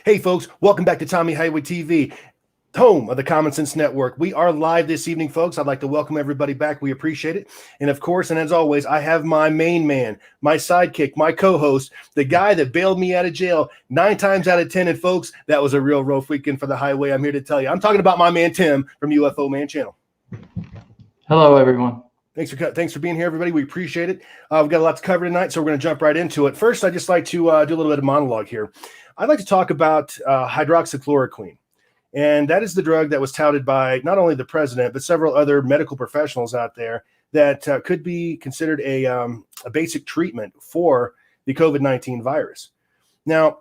Hey, folks, welcome back to Tommy Highway TV, home of the Common Sense Network. We are live this evening, folks. I'd like to welcome everybody back. We appreciate it. And of course, and as always, I have my main man, my sidekick, my co-host, the guy that bailed me out of jail 9 times out of 10. And folks, that was a real rough weekend for the highway. I'm here to tell you. I'm talking about my man, Tim, from UFO Man Channel. Hello, everyone. Thanks for being here, everybody. We appreciate it. We've got a lot to cover tonight, so we're going to jump right into it. First, I'd just like to do a little bit of monologue here. I'd like to talk about hydroxychloroquine. And that is the drug that was touted by not only the president, but several other medical professionals out there that could be considered a basic treatment for the COVID-19 virus. Now,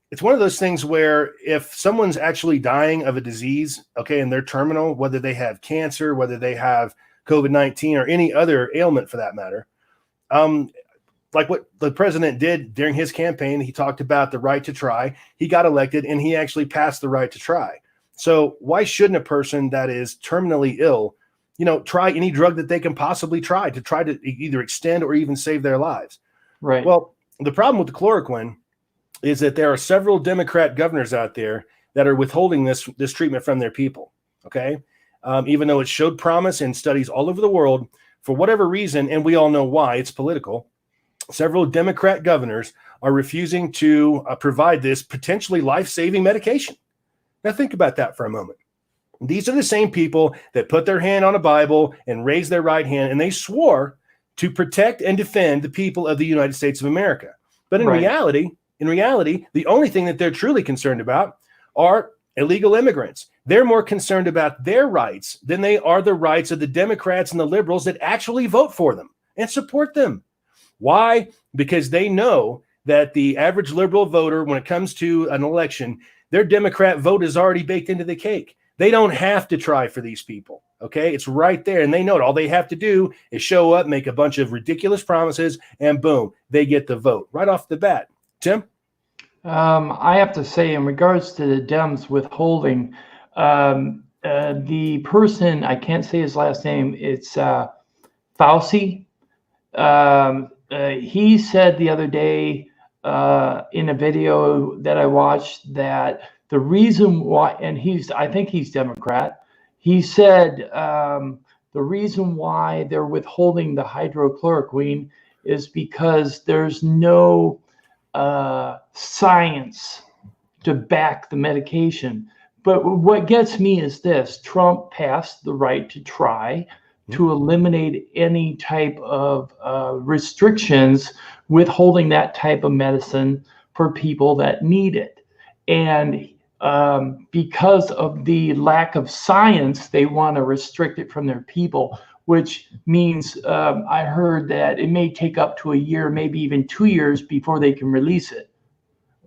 it's one of those things where if someone's actually dying of a disease, okay, and they're terminal, whether they have cancer, whether they have COVID-19 or any other ailment for that matter, like what the president did during his campaign, he talked about the right to try. He got elected and he actually passed the right to try. So why shouldn't a person that is terminally ill, try any drug that they can possibly try to either extend or even save their lives? Right. Well, the problem with the chloroquine is that there are several Democrat governors out there that are withholding this treatment from their people. Okay. Even though it showed promise in studies all over the world, for whatever reason, and we all know why, it's political, several Democrat governors are refusing to provide this potentially life-saving medication. Now think about that for a moment. These are the same people that put their hand on a Bible and raised their right hand, and they swore to protect and defend the people of the United States of America. But in reality, the only thing that they're truly concerned about are illegal immigrants. They're more concerned about their rights than they are the rights of the Democrats and the liberals that actually vote for them and support them. Why? Because they know that the average liberal voter, when it comes to an election, their Democrat vote is already baked into the cake. They don't have to try for these people. Okay. It's right there. And they know it. All they have to do is show up, make a bunch of ridiculous promises, and boom, they get the vote right off the bat. Tim? I have to say, in regards to the Dems withholding, the person, I can't say his last name, it's Fauci. He said the other day in a video that I watched that the reason why, and I think he's Democrat, he said the reason why they're withholding the hydrochloroquine is because there's no science to back the medication. But what gets me is this: Trump passed the right to try to eliminate any type of restrictions withholding that type of medicine for people that need it. And because of the lack of science, they want to restrict it from their people, which means I heard that it may take up to a year, maybe even 2 years before they can release it.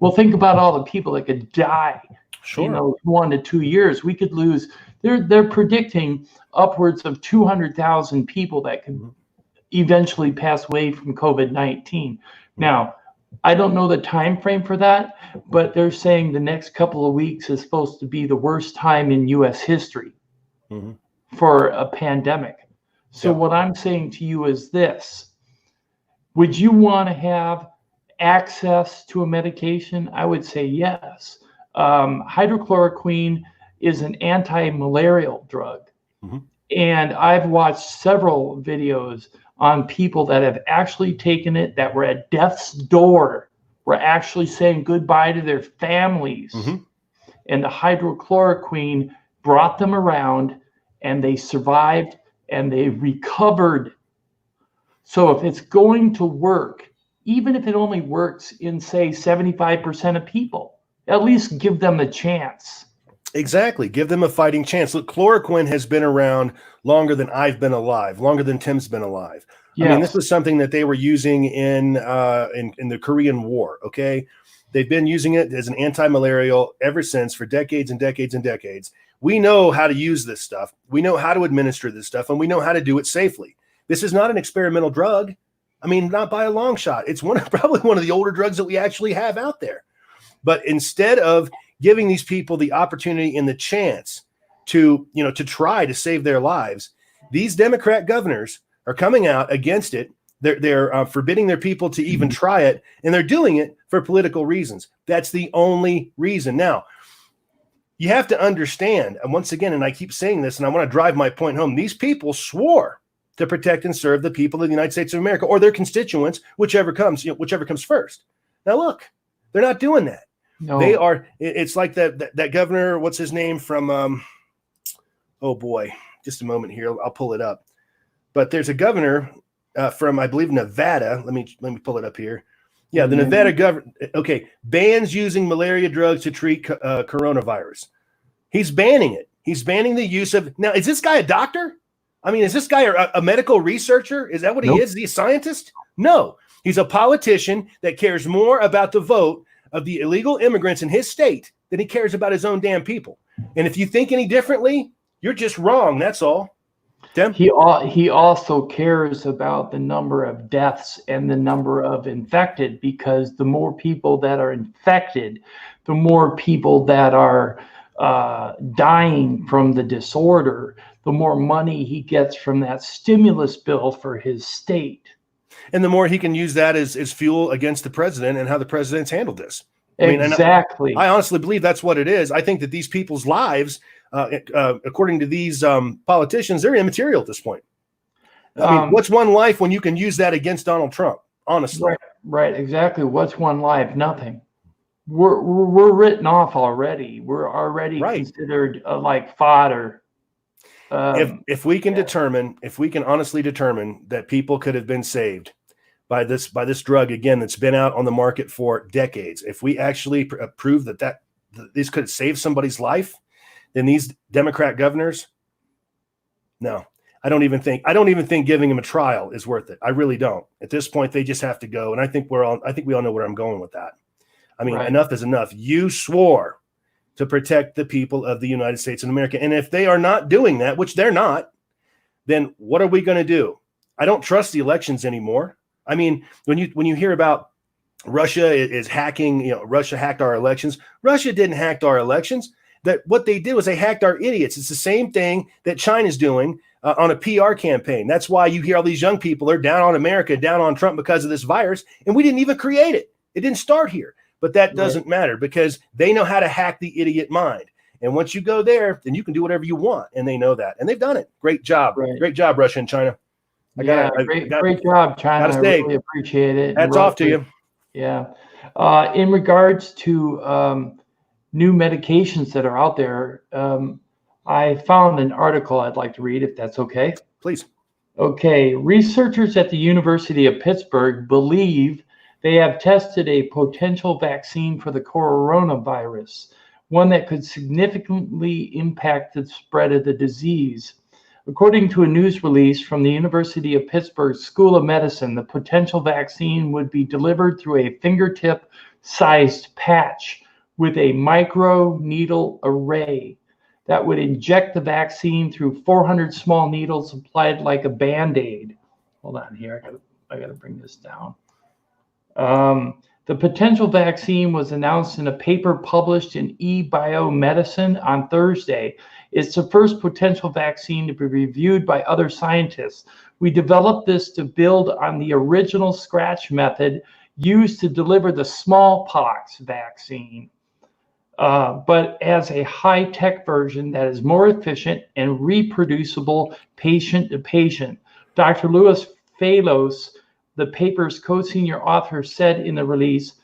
Well, think about all the people that could die. Sure. 1 to 2 years. We could lose. They're predicting upwards of 200,000 people that could eventually pass away from COVID-19. Now, I don't know the time frame for that, but they're saying the next couple of weeks is supposed to be the worst time in U.S. history for a pandemic. So what I'm saying to you is this: would you want to have access to a medication? I would say yes. Hydrochloroquine is an anti-malarial drug. And I've watched several videos on people that have actually taken it, that were at death's door, were actually saying goodbye to their families. And the hydrochloroquine brought them around, and they survived and they recovered. So if it's going to work, even if it only works in, say, 75% of people, at least give them the chance. Exactly. Give them a fighting chance. Look, chloroquine has been around longer than I've been alive, longer than Tim's been alive. I mean, this was something that they were using in the Korean War. Okay. They've been using it as an anti-malarial ever since, for decades and decades and decades. We know how to use this stuff. We know how to administer this stuff, and we know how to do it safely. This is not an experimental drug. I mean, not by a long shot. It's probably one of the older drugs that we actually have out there. But instead of giving these people the opportunity and the chance to try to save their lives, these Democrat governors are coming out against it, They're forbidding their people to even try it, and they're doing it for political reasons. That's the only reason. Now, you have to understand, and once again, and I keep saying this, and I want to drive my point home, these people swore to protect and serve the people of the United States of America, or their constituents, whichever comes first. Now, look, they're not doing that. No. They are. It's like that governor. What's his name from? Oh boy, just a moment here. I'll pull it up. But there's a governor from, I believe, Nevada. Let me pull it up here. Yeah, the Nevada governor. Okay, bans using malaria drugs to treat coronavirus. He's banning it. He's banning the use of. Now, is this guy a doctor? I mean, is this guy a medical researcher? Is that what he is? Is he a scientist? No, he's a politician that cares more about the vote of the illegal immigrants in his state than he cares about his own damn people. And if you think any differently, you're just wrong. That's all. Tim? He also cares about the number of deaths and the number of infected, because the more people that are infected, the more people that are dying from the disorder, the more money he gets from that stimulus bill for his state. And the more he can use that as fuel against the president and how the president's handled this. Exactly. I honestly believe that's what it is. I think that these people's lives, according to these politicians, they're immaterial at this point. I mean, what's one life when you can use that against Donald Trump? Honestly. Right. Exactly. What's one life? Nothing. We're written off already. We're already considered like fodder. If we can honestly determine that people could have been saved by this drug, again, that's been out on the market for decades, if we actually prove that this could save somebody's life, then these Democrat governors, no, I don't even think giving them a trial is worth it. I really don't. At this point, they just have to go. And I think we all know where I'm going with that. I mean, enough is enough. You swore to protect the people of the United States of America. And if they are not doing that, which they're not, then what are we going to do? I don't trust the elections anymore. I mean, when you hear about Russia is hacking, Russia hacked our elections. Russia didn't hack our elections. That what they did was they hacked our idiots. It's the same thing that China's doing on a PR campaign. That's why you hear all these young people are down on America, down on Trump because of this virus. And we didn't even create it. It didn't start here. But that doesn't matter, because they know how to hack the idiot mind. And once you go there, then you can do whatever you want. And they know that. And they've done it. Great job. Great job, Russia and China. Great job, China. I really appreciate it. Hats off to you. Yeah. In regards to new medications that are out there, I found an article I'd like to read, if that's okay. Please. Okay. Researchers at the University of Pittsburgh believe they have tested a potential vaccine for the coronavirus, one that could significantly impact the spread of the disease. According to a news release from the University of Pittsburgh School of Medicine, the potential vaccine would be delivered through a fingertip-sized patch with a micro-needle array that would inject the vaccine through 400 small needles applied like a Band-Aid. Hold on here, I gotta bring this down. The potential vaccine was announced in a paper published in eBiomedicine on Thursday. It's the first potential vaccine to be reviewed by other scientists. We developed this to build on the original scratch method used to deliver the smallpox vaccine, but as a high-tech version that is more efficient and reproducible patient to patient. Dr. Louis Phalos, the paper's co-senior author, said in the release,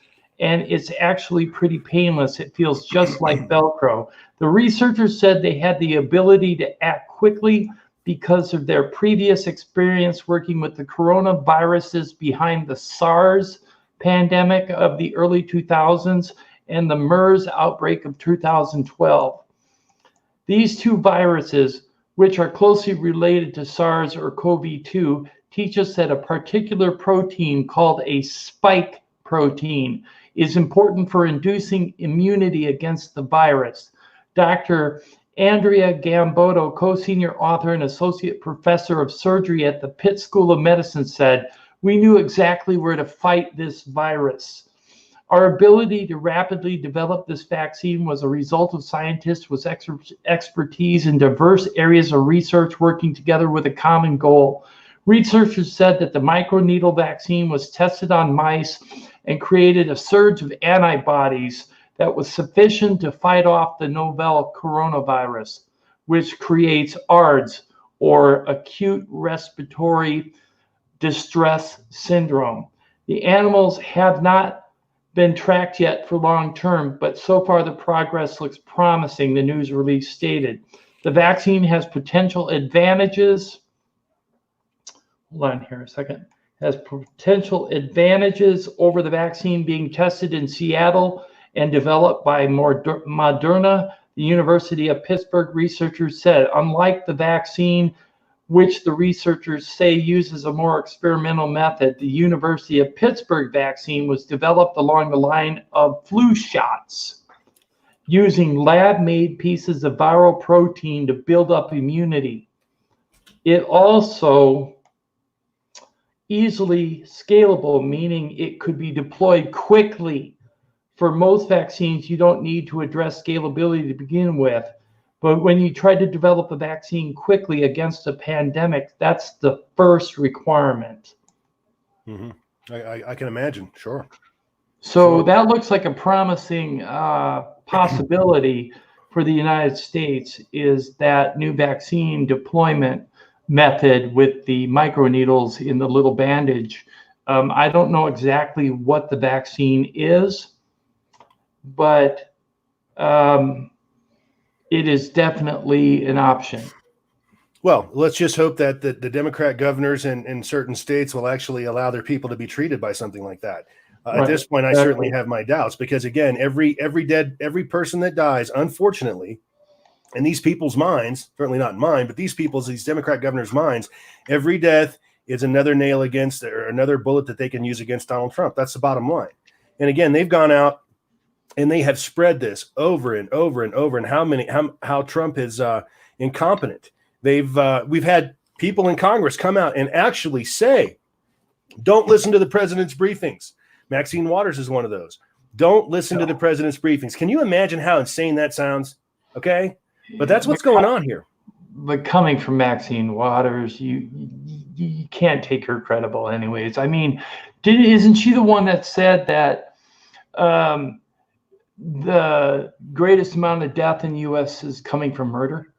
and it's actually pretty painless. It feels just like Velcro. The researchers said they had the ability to act quickly because of their previous experience working with the coronaviruses behind the SARS pandemic of the early 2000s and the MERS outbreak of 2012. These two viruses, which are closely related to SARS or CoV-2, teach us that a particular protein called a spike protein is important for inducing immunity against the virus. Dr. Andrea Gambotto, co-senior author and associate professor of surgery at the Pitt School of Medicine, said, "We knew exactly where to fight this virus. Our ability to rapidly develop this vaccine was a result of scientists with expertise in diverse areas of research working together with a common goal. Researchers said that the microneedle vaccine was tested on mice and created a surge of antibodies that was sufficient to fight off the novel coronavirus, which creates ARDS, or acute respiratory distress syndrome. The animals have not been tracked yet for long term, but so far the progress looks promising, the news release stated. The vaccine has potential advantages. Hold on here a second. Has potential advantages over the vaccine being tested in Seattle and developed by Moderna. The University of Pittsburgh researchers said, unlike the vaccine, which the researchers say uses a more experimental method, the University of Pittsburgh vaccine was developed along the line of flu shots, using lab-made pieces of viral protein to build up immunity. It also easily scalable, meaning it could be deployed quickly. For most vaccines, you don't need to address scalability to begin with. But when you try to develop a vaccine quickly against a pandemic, that's the first requirement. Mm-hmm. I can imagine. Sure. So that looks like a promising possibility for the United States, is that new vaccine deployment method with the microneedles in the little bandage. I don't know exactly what the vaccine is, but it is definitely an option. Well, let's just hope that the Democrat governors in certain states will actually allow their people to be treated by something like that. Right. At this point, I certainly have my doubts, because again, every person that dies, unfortunately, in these people's minds, certainly not in mine, but these Democrat governors' minds, every death is another nail against, or another bullet that they can use against Donald Trump. That's the bottom line. And again, they've gone out and they have spread this over and over and over, and how Trump is incompetent. We've had people in Congress come out and actually say, don't listen to the president's briefings. Maxine Waters is one of those. Don't listen to the president's briefings. Can you imagine how insane that sounds? Okay. But that's what's going on here. But coming from Maxine Waters, you can't take her credible anyways. I mean, isn't she the one that said that the greatest amount of death in the U.S. is coming from murder?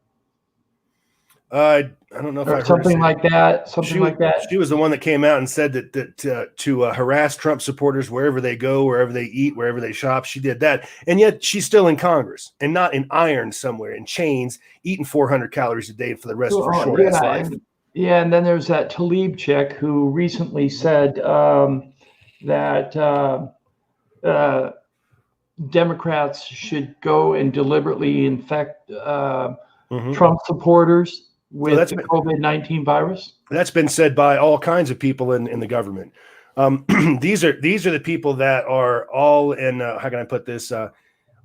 I don't know if I heard something like that. Something like that. She was the one that came out and said that to harass Trump supporters wherever they go, wherever they eat, wherever they shop. She did that, and yet she's still in Congress and not in irons somewhere in chains, eating 400 calories a day for the rest of her short ass life. And then there's that Tlaib chick who recently said that Democrats should go and deliberately infect Trump supporters with the COVID-19 virus. That's been said by all kinds of people in the government. These are the people that are all in, how can I put this,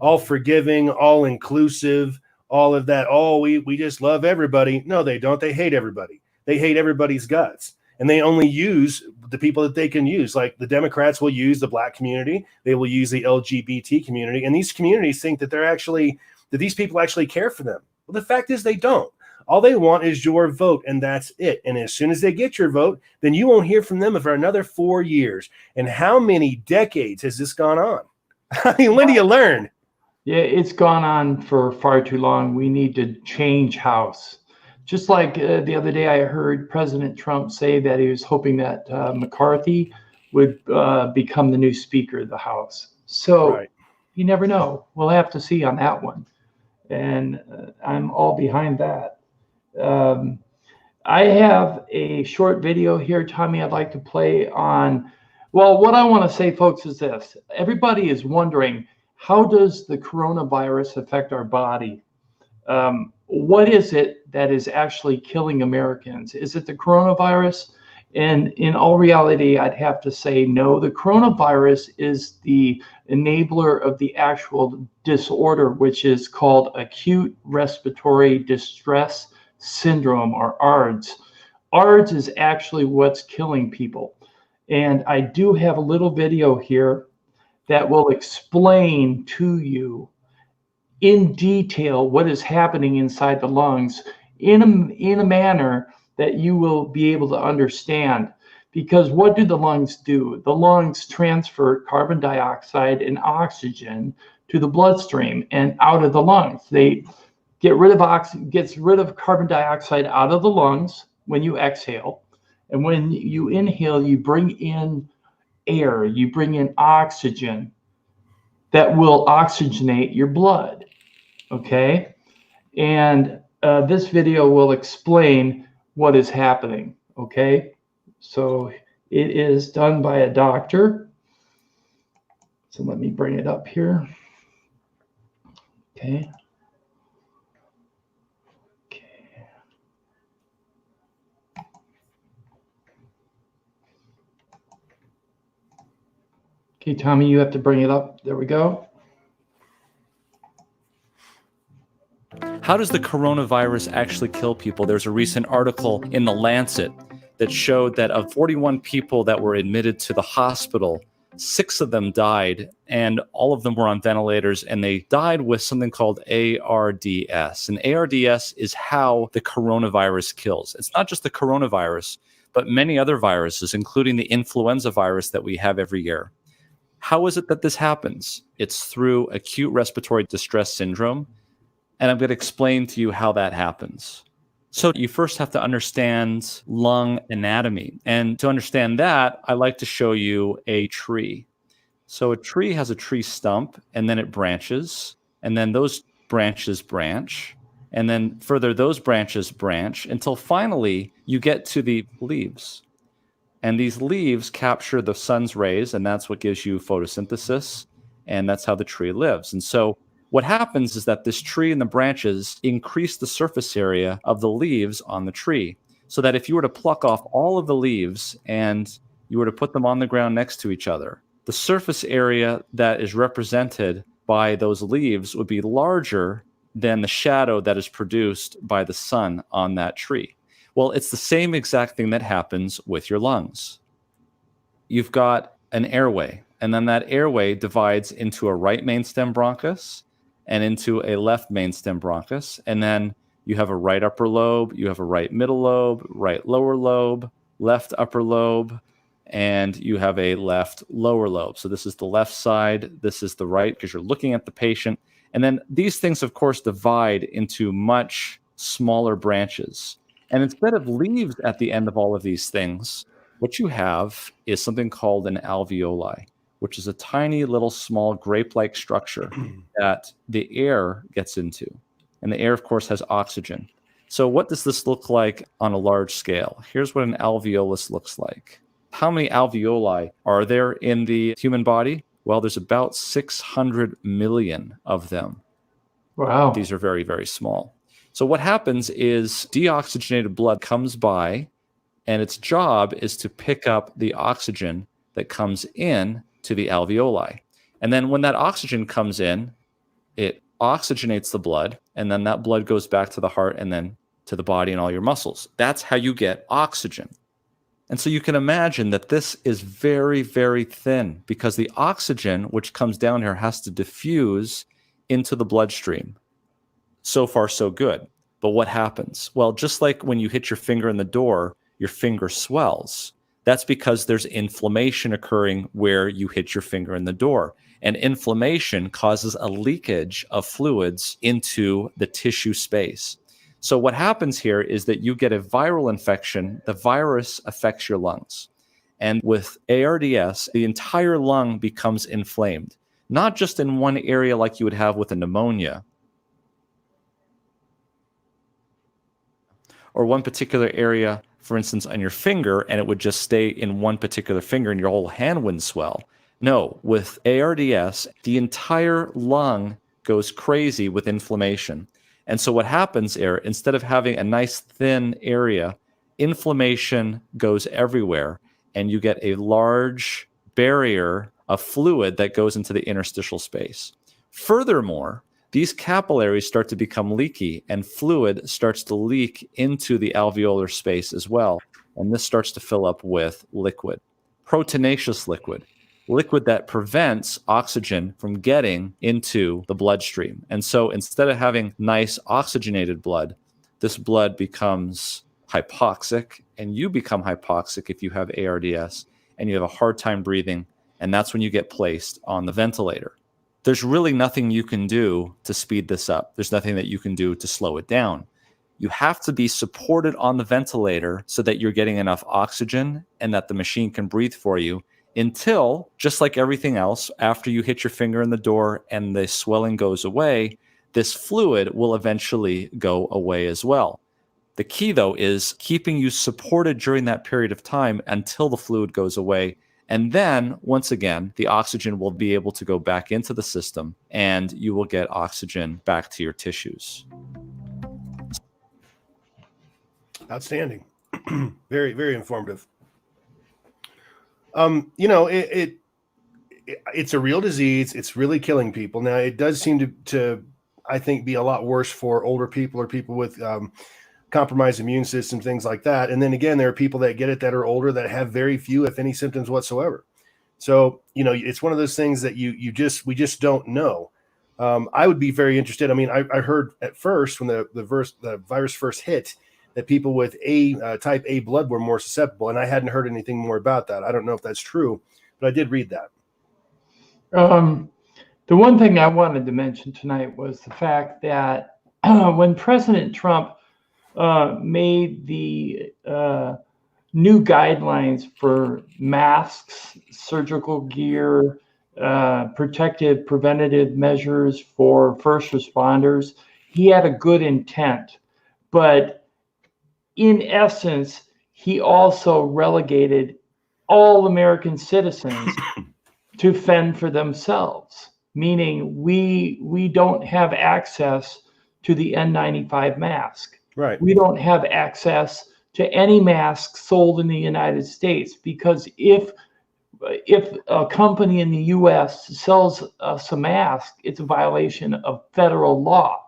all forgiving, all inclusive, all of that. Oh, we just love everybody. No, they don't. They hate everybody. They hate everybody's guts. And they only use the people that they can use. Like the Democrats will use the Black community. They will use the LGBT community. And these communities think that that these people actually care for them. Well, the fact is they don't. All they want is your vote, and that's it. And as soon as they get your vote, then you won't hear from them for another 4 years. And how many decades has this gone on? I mean, when do you learn? Yeah, it's gone on for far too long. We need to change house. Just like the other day, I heard President Trump say that he was hoping that McCarthy would become the new Speaker of the House. So you never know. We'll have to see on that one. And I'm all behind that. I have a short video here, Tommy, I'd like to play on. Well, what I want to say, folks, is this. Everybody is wondering, how does the coronavirus affect our body? What is it that is actually killing Americans? Is it the coronavirus? And in all reality, I'd have to say no. The coronavirus is the enabler of the actual disorder, which is called acute respiratory distress syndrome, or ARDS. ARDS is actually what's killing people. And I do have a little video here that will explain to you in detail what is happening inside the lungs in a manner that you will be able to understand. Because what do the lungs do? The lungs transfer carbon dioxide and oxygen to the bloodstream and out of the lungs. They gets rid of carbon dioxide out of the lungs when you exhale. And when you inhale, you bring in air, you bring in oxygen that will oxygenate your blood. Okay? And this video will explain what is happening. Okay? So it is done by a doctor. So let me bring it up here. Okay. Okay, Tommy, you have to bring it up. There we go. How does the coronavirus actually kill people? There's a recent article in The Lancet that showed that of 41 people that were admitted to the hospital, 6 of them died, and all of them were on ventilators, and they died with something called ARDS. And ARDS is how the coronavirus kills. It's not just the coronavirus, but many other viruses, including the influenza virus that we have every year. How is it that this happens? It's through acute respiratory distress syndrome, and I'm going to explain to you how that happens. So you first have to understand lung anatomy. And to understand that, I like to show you a tree. So a tree has a tree stump, and then it branches, and then those branches branch, and then further those branches branch until finally you get to the leaves. And these leaves capture the sun's rays, and that's what gives you photosynthesis, and that's how the tree lives. And so what happens is that this tree and the branches increase the surface area of the leaves on the tree, so that if you were to pluck off all of the leaves and you were to put them on the ground next to each other, the surface area that is represented by those leaves would be larger than the shadow that is produced by the sun on that tree. Well, it's the same exact thing that happens with your lungs. You've got an airway, and then that airway divides into a right mainstem bronchus and into a left mainstem bronchus. And then you have a right upper lobe, you have a right middle lobe, right lower lobe, left upper lobe, and you have a left lower lobe. So this is the left side, this is the right, because you're looking at the patient. And then these things, of course, divide into much smaller branches. And instead of leaves at the end of all of these things, what you have is something called an alveoli, which is a tiny little small grape-like structure that the air gets into. And the air, of course, has oxygen. So what does this look like on a large scale? Here's what an alveolus looks like. How many alveoli are there in the human body? Well, there's about 600 million of them. Wow. These are very, very small. So what happens is deoxygenated blood comes by, and its job is to pick up the oxygen that comes in to the alveoli. And then when that oxygen comes in, it oxygenates the blood, and then that blood goes back to the heart and then to the body and all your muscles. That's how you get oxygen. And so you can imagine that this is very, very thin because the oxygen, which comes down here, has to diffuse into the bloodstream. So far, so good. But what happens? Well, just like when you hit your finger in the door, your finger swells. That's because there's inflammation occurring where you hit your finger in the door. And inflammation causes a leakage of fluids into the tissue space. So what happens here is that you get a viral infection. The virus affects your lungs. And with ARDS, the entire lung becomes inflamed, not just in one area like you would have with a pneumonia, or one particular area, for instance, on your finger, and it would just stay in one particular finger and your whole hand wouldn't swell. No, with ARDS, the entire lung goes crazy with inflammation. And so what happens there, instead of having a nice thin area, inflammation goes everywhere, and you get a large barrier of fluid that goes into the interstitial space. Furthermore, these capillaries start to become leaky, and fluid starts to leak into the alveolar space as well. And this starts to fill up with liquid, proteinaceous liquid, liquid that prevents oxygen from getting into the bloodstream. And so instead of having nice oxygenated blood, this blood becomes hypoxic, and you become hypoxic if you have ARDS and you have a hard time breathing, and that's when you get placed on the ventilator. There's really nothing you can do to speed this up. There's nothing that you can do to slow it down. You have to be supported on the ventilator so that you're getting enough oxygen and that the machine can breathe for you until, just like everything else, after you hit your finger in the door and the swelling goes away, this fluid will eventually go away as well. The key, though, is keeping you supported during that period of time until the fluid goes away. And then, once again, the oxygen will be able to go back into the system and you will get oxygen back to your tissues. Outstanding. Very, very informative. You know, it's a real disease. It's really killing people. Now, it does seem to I think, be a lot worse for older people or people with compromised immune system, things like that. And then again, there are people that get it that are older that have very few, if any, symptoms whatsoever. So, you know, it's one of those things that we just don't know. I would be very interested. I mean, I heard at first when the virus first hit that people with type A blood were more susceptible, and I hadn't heard anything more about that. I don't know if that's true, but I did read that. The one thing I wanted to mention tonight was the fact that when President Trump made the new guidelines for masks, surgical gear, preventative measures for first responders, he had a good intent. But in essence, he also relegated all American citizens to fend for themselves, meaning we don't have access to the N95 mask. Right. We don't have access to any mask sold in the United States, because if a company in the U.S. sells us a mask, it's a violation of federal law.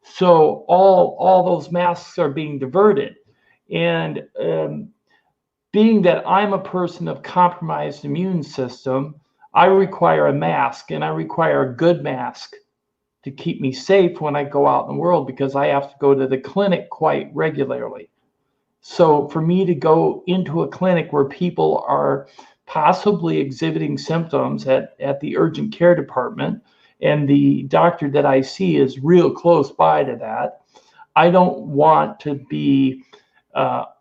So all those masks are being diverted. And being that I'm a person of compromised immune system, I require a mask, and I require a good mask to keep me safe when I go out in the world, because I have to go to the clinic quite regularly. So for me to go into a clinic where people are possibly exhibiting symptoms at the urgent care department, and the doctor that I see is real close by to that, I don't want to be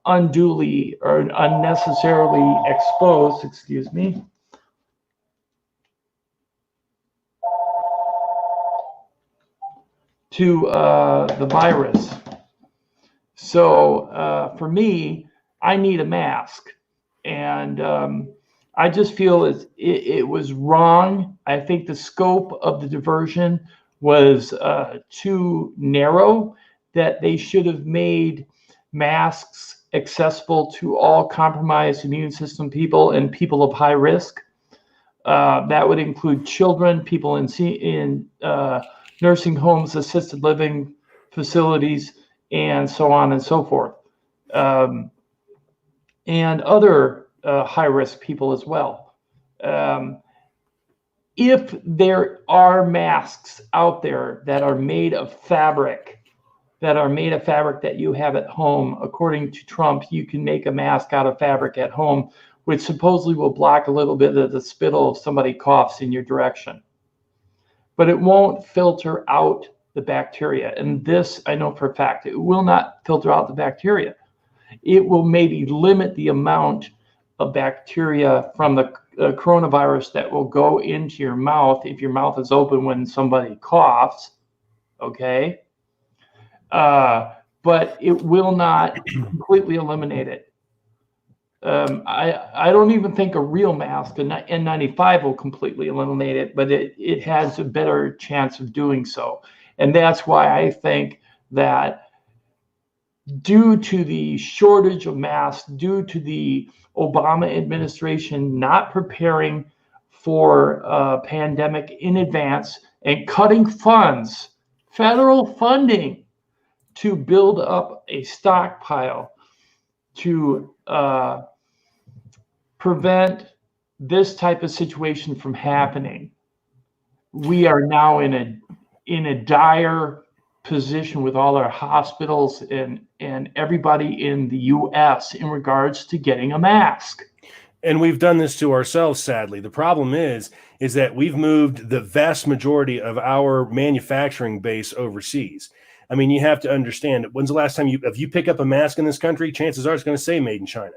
unduly or unnecessarily exposed, to the virus. So for me, I need a mask. And I just feel it was wrong. I think the scope of the diversion was too narrow, that they should have made masks accessible to all compromised immune system people and people of high risk. That would include children, people in nursing homes, assisted living facilities, and so on and so forth. And other high-risk people as well. If there are masks out there that are made of fabric, that you have at home, according to Trump, you can make a mask out of fabric at home, which supposedly will block a little bit of the spittle if somebody coughs in your direction. But it won't filter out the bacteria. And this, I know for a fact, it will not filter out the bacteria. It will maybe limit the amount of bacteria from the coronavirus that will go into your mouth if your mouth is open when somebody coughs, okay? But it will not completely eliminate it. I don't even think a real mask, an N95, will completely eliminate it, but it has a better chance of doing so. And that's why I think that due to the shortage of masks, due to the Obama administration not preparing for a pandemic in advance and cutting funds, federal funding, to build up a stockpile to prevent this type of situation from happening, we are now in a dire position with all our hospitals and everybody in the U.S. in regards to getting a mask. And we've done this to ourselves, sadly. The problem is that we've moved the vast majority of our manufacturing base overseas. I mean, you have to understand, when's the last time if you pick up a mask in this country, chances are it's going to say made in China.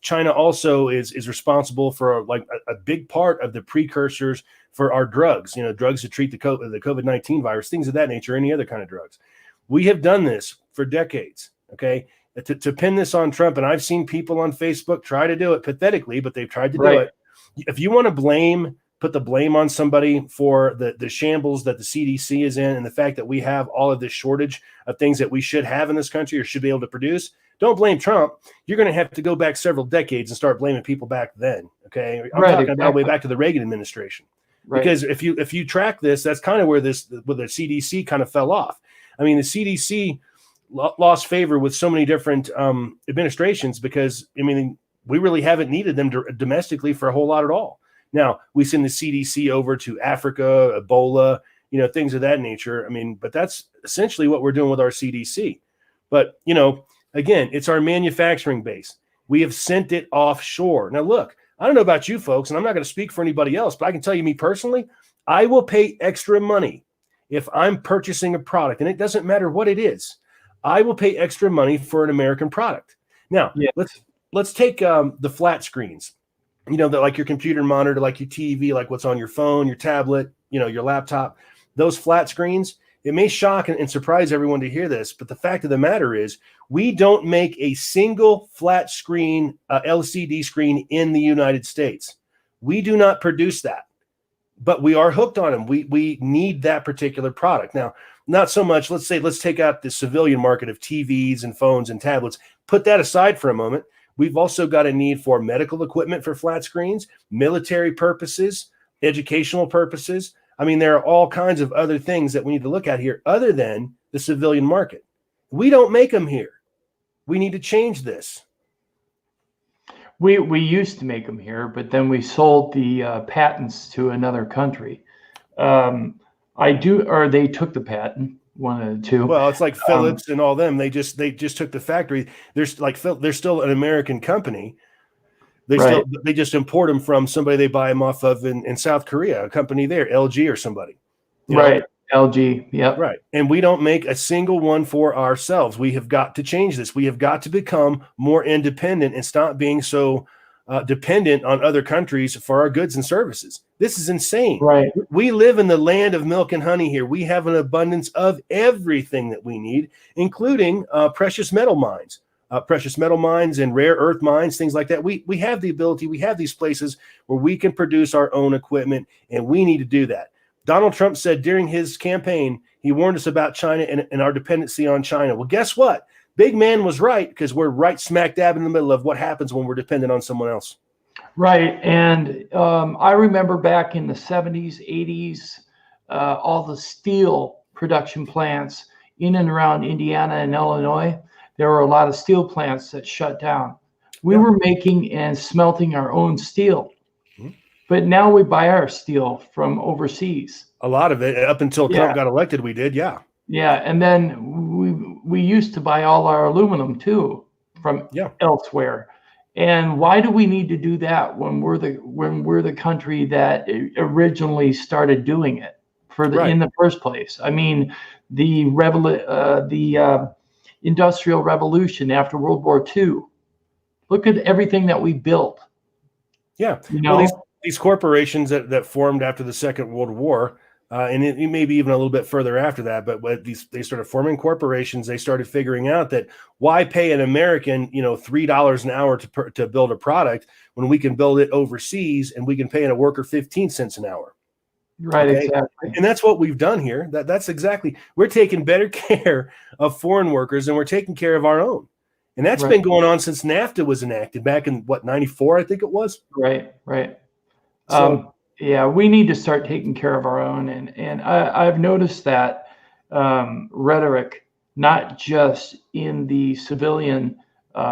China also is responsible for like a big part of the precursors for our drugs, drugs to treat the COVID-19 virus, things of that nature, any other kind of drugs. We have done this for decades, okay? To pin this on Trump, and I've seen people on Facebook try to do it pathetically, but they've tried to do it. If you want to put the blame on somebody for the shambles that the CDC is in and the fact that we have all of this shortage of things that we should have in this country or should be able to produce, don't blame Trump. You're going to have to go back several decades and start blaming people back then, okay? I'm talking about all the way back to the Reagan administration. Right. Because if you track this, that's kind of where the CDC kind of fell off. I mean, the CDC lost favor with so many different administrations because, I mean, we really haven't needed them domestically for a whole lot at all. Now, we send the CDC over to Africa, Ebola, things of that nature. I mean, but that's essentially what we're doing with our CDC. But, again, it's our manufacturing base. We have sent it offshore. Now, look, I don't know about you folks, and I'm not going to speak for anybody else, but I can tell you, me personally, I will pay extra money if I'm purchasing a product, and it doesn't matter what it is. I will pay extra money for an American product. Now, let's take the flat screens, that like your computer monitor, like your TV, like what's on your phone, your tablet, your laptop, those flat screens. It may shock and surprise everyone to hear this, but the fact of the matter is we don't make a single flat screen LCD screen in the United States. We do not produce that, but we are hooked on them. We need that particular product. Now, not so much, let's take out the civilian market of TVs and phones and tablets. Put that aside for a moment. We've also got a need for medical equipment for flat screens, military purposes, educational purposes. I mean, there are all kinds of other things that we need to look at here other than the civilian market. We don't make them here. We need to change this. We used to make them here, but then we sold the patents to another country. They took the patent, one of the two. Well, it's like Philips and all them. They just took the factory. They're still an American company. They just import them from somebody they buy them off of in South Korea, a company there, LG or somebody. Right. LG. Yep. Right. And we don't make a single one for ourselves. We have got to change this. We have got to become more independent and stop being so dependent on other countries for our goods and services. This is insane. Right. We live in the land of milk and honey here. We have an abundance of everything that we need, including precious metal mines and rare earth mines, things like that. We have the ability. We have these places where we can produce our own equipment, and we need to do that. Donald Trump said during his campaign, he warned us about China and our dependency on China. Well, guess what? Big man was right, because we're right smack dab in the middle of what happens when we're dependent on someone else. Right. And I remember back in the 70s, 80s, all the steel production plants in and around Indiana and Illinois, there were a lot of steel plants that shut down. We were making and smelting our own steel. But now we buy our steel from overseas. A lot of it, up until Trump got elected, we did, yeah. Yeah, and then we used to buy all our aluminum too from elsewhere. And why do we need to do that when we're the country that originally started doing it in the first place? I mean, the Industrial Revolution after World War II. Look at everything that we built. Yeah, well, these corporations that formed after the Second World War, and it may be even a little bit further after that, but they started forming corporations. They started figuring out that why pay an American, $3 an hour to build a product when we can build it overseas and we can pay a worker 15 cents an hour. Right, okay? Exactly. And that's what we've done here. That's exactly, we're taking better care of foreign workers than we're taking care of our own. And that's been going on since NAFTA was enacted back in 94, I think it was. Right. So, we need to start taking care of our own. And I've noticed that rhetoric, not just in the civilian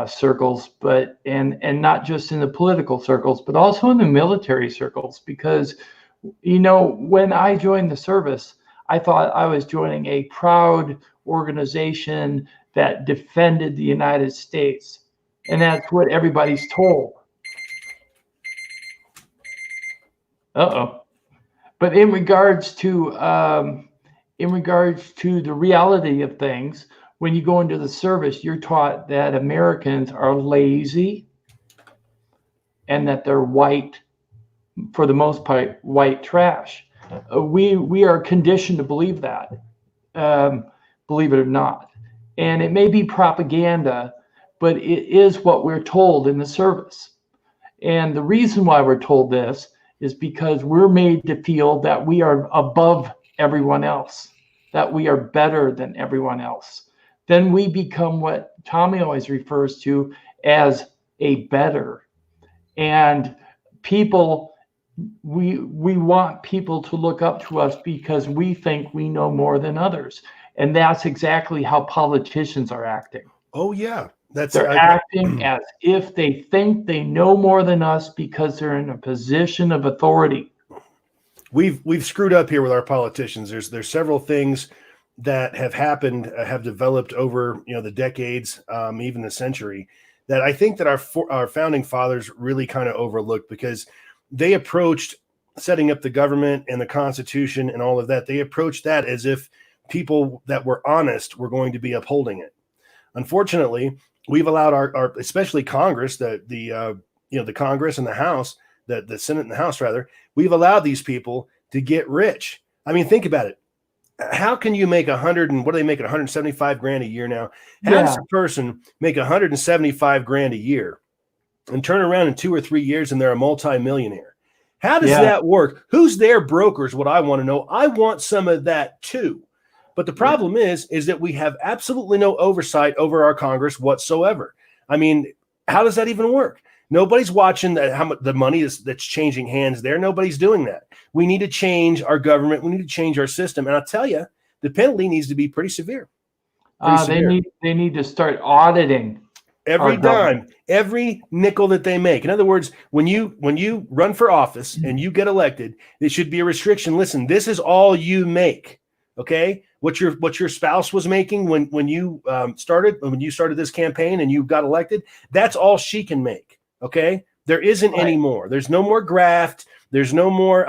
circles, but and not just in the political circles, but also in the military circles. Because, when I joined the service, I thought I was joining a proud organization that defended the United States. And that's what everybody's told. Uh-oh. But in regards to the reality of things, when you go into the service, you're taught that Americans are lazy and that they're white, for the most part, white trash. We are conditioned to believe that, believe it or not. And it may be propaganda, but it is what we're told in the service. And the reason why we're told this is because we're made to feel that we are above everyone else, that we are better than everyone else. Then we become what Tommy always refers to as a better. And people, we want people to look up to us because we think we know more than others. And that's exactly how politicians are acting. Oh yeah. They're acting as if they think they know more than us because they're in a position of authority. We've screwed up here with our politicians. There's several things that have happened, have developed over the decades, even the century, that I think that our founding fathers really kind of overlooked, because they approached setting up the government and the Constitution and all of that. They approached that as if people that were honest were going to be upholding it. Unfortunately, we've allowed our especially Congress, the Congress and the House, the Senate and the House rather, we've allowed these people to get rich. I mean, think about it. How can you make 175 grand a year now? How does a person make 175 grand a year and turn around in 2 or 3 years and they're a multimillionaire? How does that work? Who's their brokers? What I want to know. I want some of that too. But the problem is that we have absolutely no oversight over our Congress whatsoever. I mean, how does that even work? Nobody's watching how much the money that's changing hands there. Nobody's doing that. We need to change our government. We need to change our system. And I'll tell you, the penalty needs to be pretty severe. They need to start auditing every dime, every nickel that they make. In other words, when you run for office and you get elected, there should be a restriction. Listen, this is all you make. Okay, what your spouse was making when you started this campaign and you got elected, that's all she can make. Okay, there isn't any more. There's no more graft. There's no more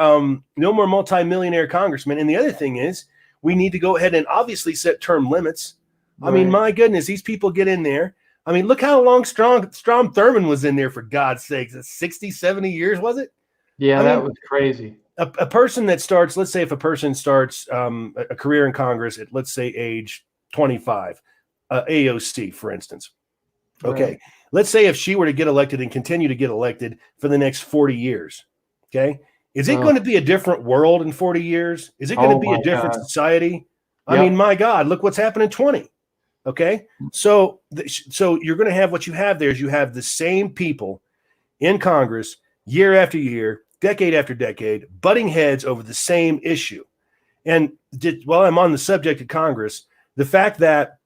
multimillionaire congressmen. And the other thing is, we need to go ahead and obviously set term limits. Right. I mean, my goodness, these people get in there. I mean, look how long Strom Thurmond was in there, for God's sakes. 60, 70 years, was it? Yeah, that was crazy. A person that starts, let's say if a person starts a career in Congress at, let's say, age 25, AOC, for instance. Okay. Right. Let's say if she were to get elected and continue to get elected for the next 40 years. Okay. Is it going to be a different world in 40 years? Is it going to be a different society? I mean, my God, look what's happened in 20. Okay. So you're going to have what you have there is you have the same people in Congress year after year, decade after decade, butting heads over the same issue. And while I'm on the subject of Congress, the fact that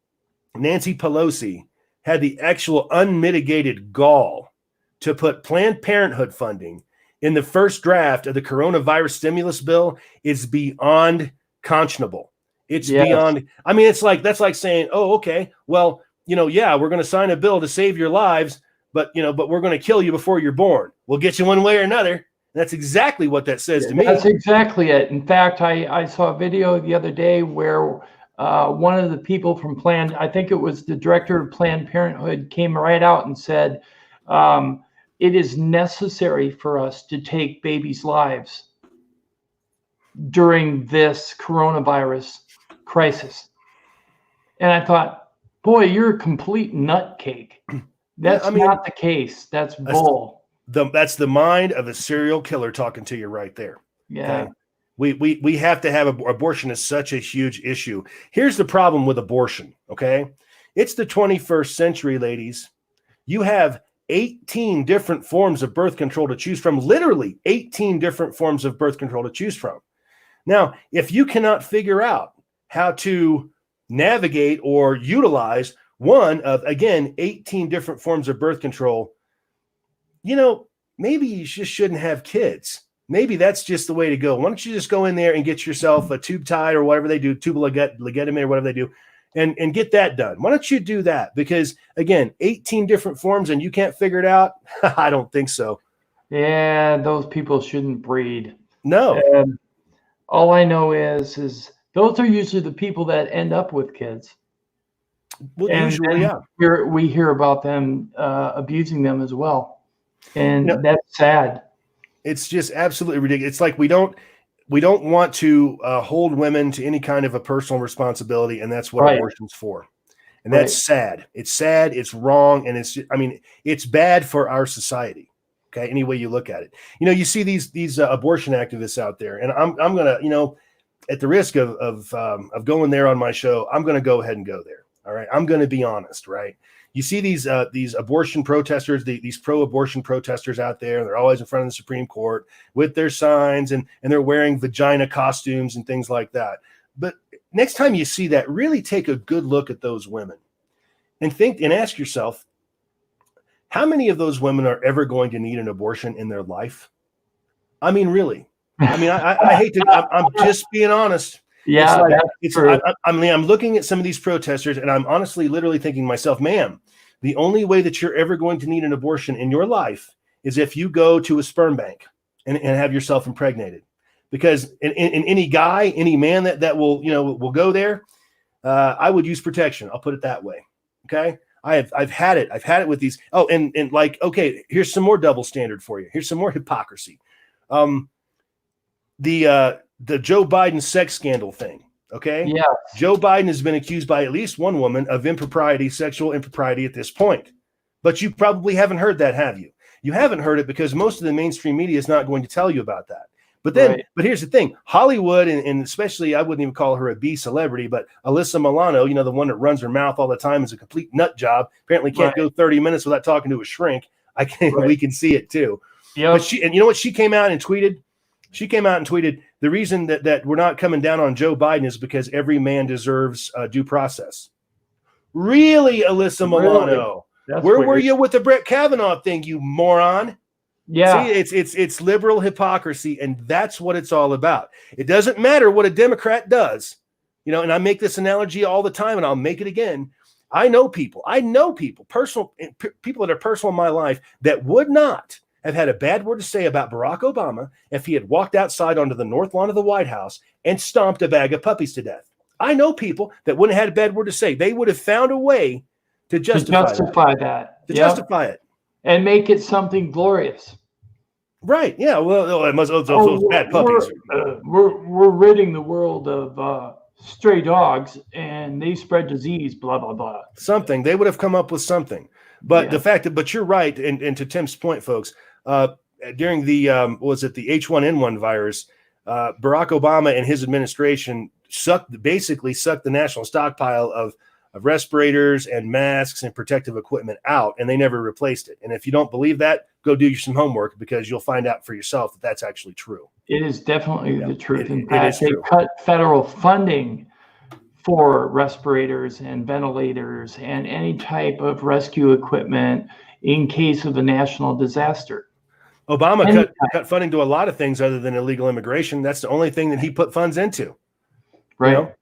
Nancy Pelosi had the actual unmitigated gall to put Planned Parenthood funding in the first draft of the coronavirus stimulus bill is beyond conscionable. It's beyond. I mean, that's like saying, oh, okay, well, we're going to sign a bill to save your lives, but we're going to kill you before you're born. We'll get you one way or another. That's exactly what that says to me. That's exactly it. In fact, I saw a video the other day where one of the people from I think it was the director of Planned Parenthood, came right out and said, it is necessary for us to take babies' lives during this coronavirus crisis. And I thought, boy, you're a complete nutcake. That's not the case. That's bull. That's the mind of a serial killer talking to you right there. Yeah. Okay? We have to have abortion is such a huge issue. Here's the problem with abortion. Okay. It's the 21st century, ladies. You have 18 different forms of birth control to choose from, literally 18 different forms of birth control to choose from. Now, if you cannot figure out how to navigate or utilize one of, again, 18 different forms of birth control, maybe you just shouldn't have kids. maybe that's just the way to go. Why don't you just go in there and get yourself a tube tie or whatever they do, tube ligamentum or whatever they do, and get that done. Why don't you do that? Because again, 18 different forms and you can't figure it out. I don't think so. Yeah, those people shouldn't breed. No. All I know is those are usually the people that end up with kids. Well, And usually, yeah. we hear about them abusing them as well, and No. that's sad. It's just absolutely ridiculous. It's like we don't want to hold women to any kind of a personal responsibility, and that's what Right. abortion's for. And that's sad. It's sad. It's wrong, and it's bad for our society. Okay, any way you look at it. You see these abortion activists out there, and I'm gonna, at the risk of going there on my show, I'm gonna go ahead and go there. All right, I'm gonna be honest, right? You see these abortion protesters, these pro-abortion protesters out there. They're always in front of the Supreme Court with their signs, and they're wearing vagina costumes and things like that. But next time you see that, really take a good look at those women and think and ask yourself, how many of those women are ever going to need an abortion in their life? I mean, really. I mean, I hate to. I'm just being honest. Yeah, I'm looking at some of these protesters, and I'm honestly, literally thinking to myself, ma'am, the only way that you're ever going to need an abortion in your life is if you go to a sperm bank and have yourself impregnated. Because in any guy, any man that will go there, I would use protection. I'll put it that way. Okay. I've had it. I've had it with these. Oh, and okay, here's some more double standard for you. Here's some more hypocrisy. The Joe Biden sex scandal thing. Okay. Yeah. Joe Biden has been accused by at least one woman of sexual impropriety at this point. But you probably haven't heard that, have you? You haven't heard it because most of the mainstream media is not going to tell you about that. But then, Right. But here's the thing: Hollywood, and especially, I wouldn't even call her a B celebrity, but Alyssa Milano, the one that runs her mouth all the time, is a complete nut job. Apparently, can't go 30 minutes without talking to a shrink. We can see it too. Yeah. But you know what? She came out and tweeted. The reason that we're not coming down on Joe Biden is because every man deserves due process. Really, Alyssa Milano? That's Where weird. were you with the Brett Kavanaugh thing, you moron? Yeah. See, it's liberal hypocrisy, and that's what it's all about. It doesn't matter what a Democrat does, and I make this analogy all the time, and I'll make it again. I know people, personal people that are personal in my life that would not have had a bad word to say about Barack Obama if he had walked outside onto the north lawn of the White House and stomped a bag of puppies to death. I know people that wouldn't have had a bad word to say. They would have found a way to justify that. Justify it. And make it something glorious. Right. Yeah. Well, it must those bad puppies. We're ridding the world of stray dogs, and they spread disease. Blah blah blah. Something they would have come up with something. But the fact that, but you're right, and to Tim's point, folks, during the the H1N1 virus, Barack Obama and his administration basically sucked the national stockpile of respirators and masks and protective equipment out, and they never replaced it. And if you don't believe that, go do some homework, because you'll find out for yourself that that's actually true. It is definitely the truth. In it fact, is they true. cut federal funding for respirators and ventilators and any type of rescue equipment in case of a national disaster. Obama cut funding to a lot of things other than illegal immigration. That's the only thing that he put funds into. Right.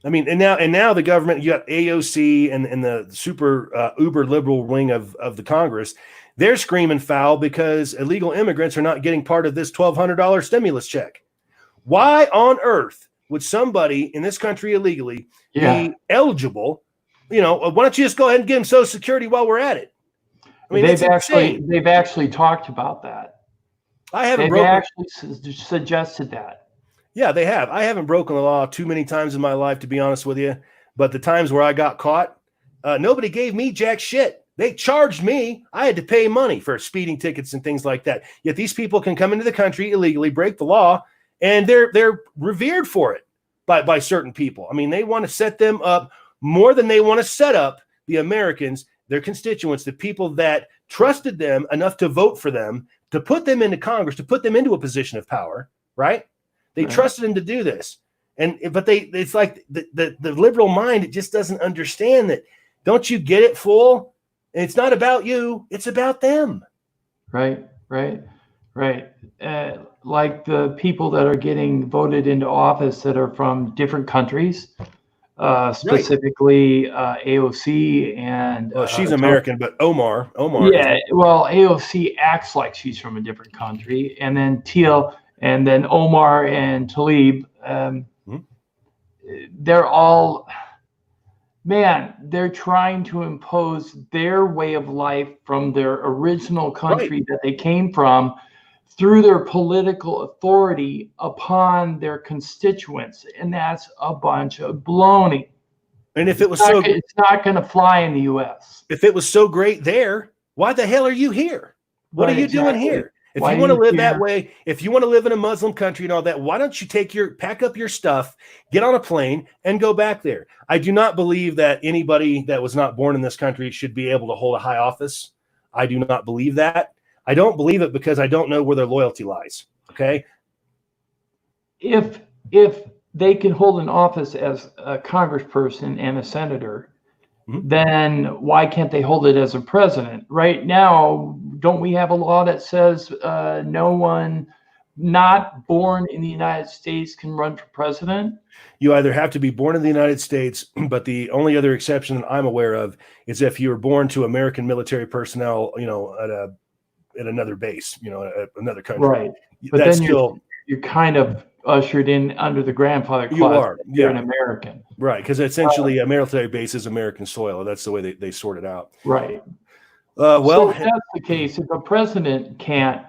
I mean, and now the government, you got AOC and the super uber liberal wing of the Congress, they're screaming foul because illegal immigrants are not getting part of this $1,200 stimulus check. Why on earth would somebody in this country illegally be eligible? Why don't you just go ahead and give them Social Security while we're at it? I mean, they've actually talked about that. They've actually suggested that. Yeah, they have. I haven't broken the law too many times in my life, to be honest with you. But the times where I got caught, nobody gave me jack shit. They charged me. I had to pay money for speeding tickets and things like that. Yet these people can come into the country illegally, break the law, and they're revered for it by certain people. I mean, they want to set them up more than they want to set up the Americans, their constituents, the people that trusted them enough to vote for them, to put them into Congress, to put them into a position of power, right? They trusted him to do this. But it's like the liberal mind, it just doesn't understand that. Don't you get it, fool? And it's not about you, it's about them. Right. Right. Like the people that are getting voted into office that are from different countries, specifically AOC and Well, she's American, but Omar is yeah, well, AOC acts like she's from a different country, and then and then Omar and Tlaib, Mhm. they're all, man, they're trying to impose their way of life from their original country that they came from through their political authority upon their constituents, and that's a bunch of baloney. And if It's not going to fly in the U.S. if it was so great there, why the hell are you here? What Right, are you doing exactly. here? If Why you are want to you live here? that way, if you want to live in a Muslim country and all that, why don't you pack up your stuff, get on a plane, and go back there? I do not believe that anybody that was not born in this country should be able to hold a high office. I do not believe that. I don't believe it because I don't know where their loyalty lies. Okay. If they can hold an office as a congressperson and a senator, then why can't they hold it as a president? Right now, don't we have a law that says no one not born in the United States can run for president? You either have to be born in the United States, but the only other exception that I'm aware of is if you were born to American military personnel, at another base, at another country. Right. But That's then still you're kind of ushered in under the grandfather clause. You are, You're yeah. an American. right, because essentially a military base is American soil. That's the way they sort it out. Right. Well, So if that's the case, if a person can't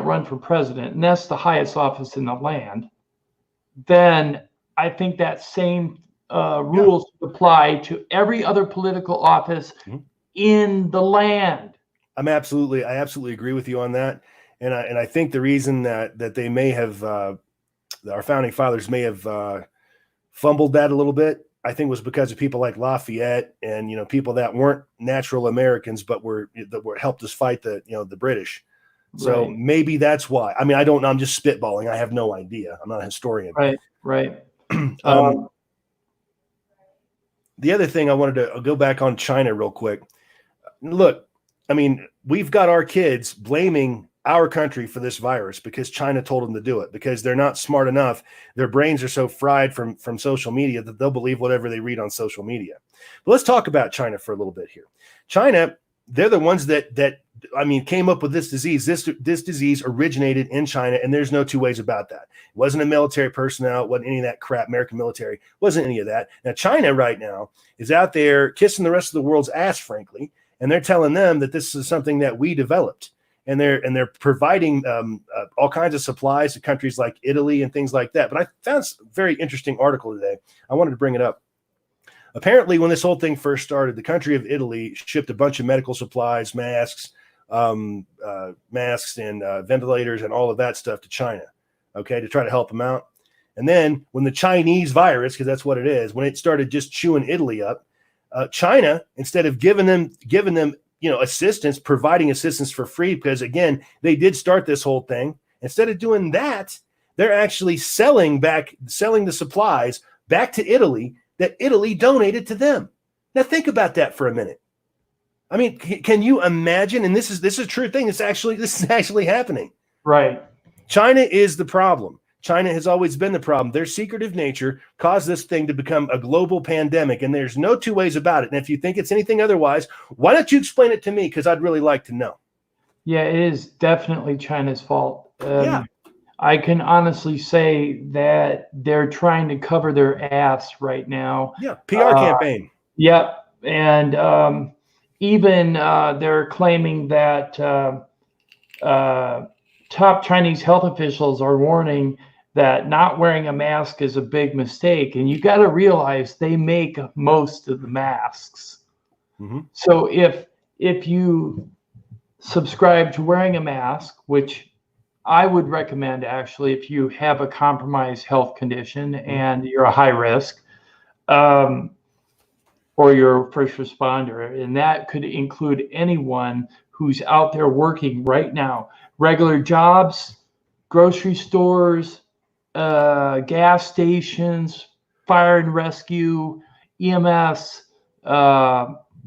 run for president, and that's the highest office in the land, then I think that same rules apply to every other political office Mhm. in the land. I absolutely agree with you on that, and I think the reason that they may have our founding fathers may have fumbled that a little bit, I think, was because of people like Lafayette and people that weren't natural Americans but were helped us fight the British. So Right. maybe that's why. I mean, I don't know. I'm just spitballing. I have no idea. I'm not a historian. Right. The other thing I wanted to go back on China real quick. Look, I mean, we've got our kids blaming our country for this virus because China told them to do it, because they're not smart enough. Their brains are so fried from social media that they'll believe whatever they read on social media. But let's talk about China for a little bit here. China, they're the ones that came up with this disease. This disease originated in China, and there's no two ways about that. It wasn't a military personnel. It wasn't any of that crap. American military. It wasn't any of that. Now, China right now is out there kissing the rest of the world's ass, frankly, and they're telling them that this is something that we developed. And they're providing all kinds of supplies to countries like Italy and things like that. But I found a very interesting article today. I wanted to bring it up. Apparently, when this whole thing first started, the country of Italy shipped a bunch of medical supplies, masks, and ventilators and all of that stuff to China, okay, to try to help them out. And then when the Chinese virus, because that's what it is, when it started just chewing Italy up, China, instead of giving them assistance, providing assistance for free, because again, they did start this whole thing. Instead of doing that, they're actually selling the supplies back to Italy that Italy donated to them. Now think about that for a minute. I mean, can you imagine? And this is a true thing. This is actually happening. Right. China is the problem. China has always been the problem. Their secretive nature caused this thing to become a global pandemic, and there's no two ways about it. And if you think it's anything otherwise, why don't you explain it to me? Because I'd really like to know. Yeah, it is definitely China's fault. Yeah. I can honestly say that they're trying to cover their ass right now. Yeah, PR campaign. Yep. And even they're claiming that top Chinese health officials are warning that not wearing a mask is a big mistake. And you got to realize they make most of the masks. Mm-hmm. So if you subscribe to wearing a mask, which I would recommend actually if you have a compromised health condition and you're a high risk, or you're a first responder, and that could include anyone who's out there working right now, regular jobs, grocery stores, gas stations, fire and rescue, EMS,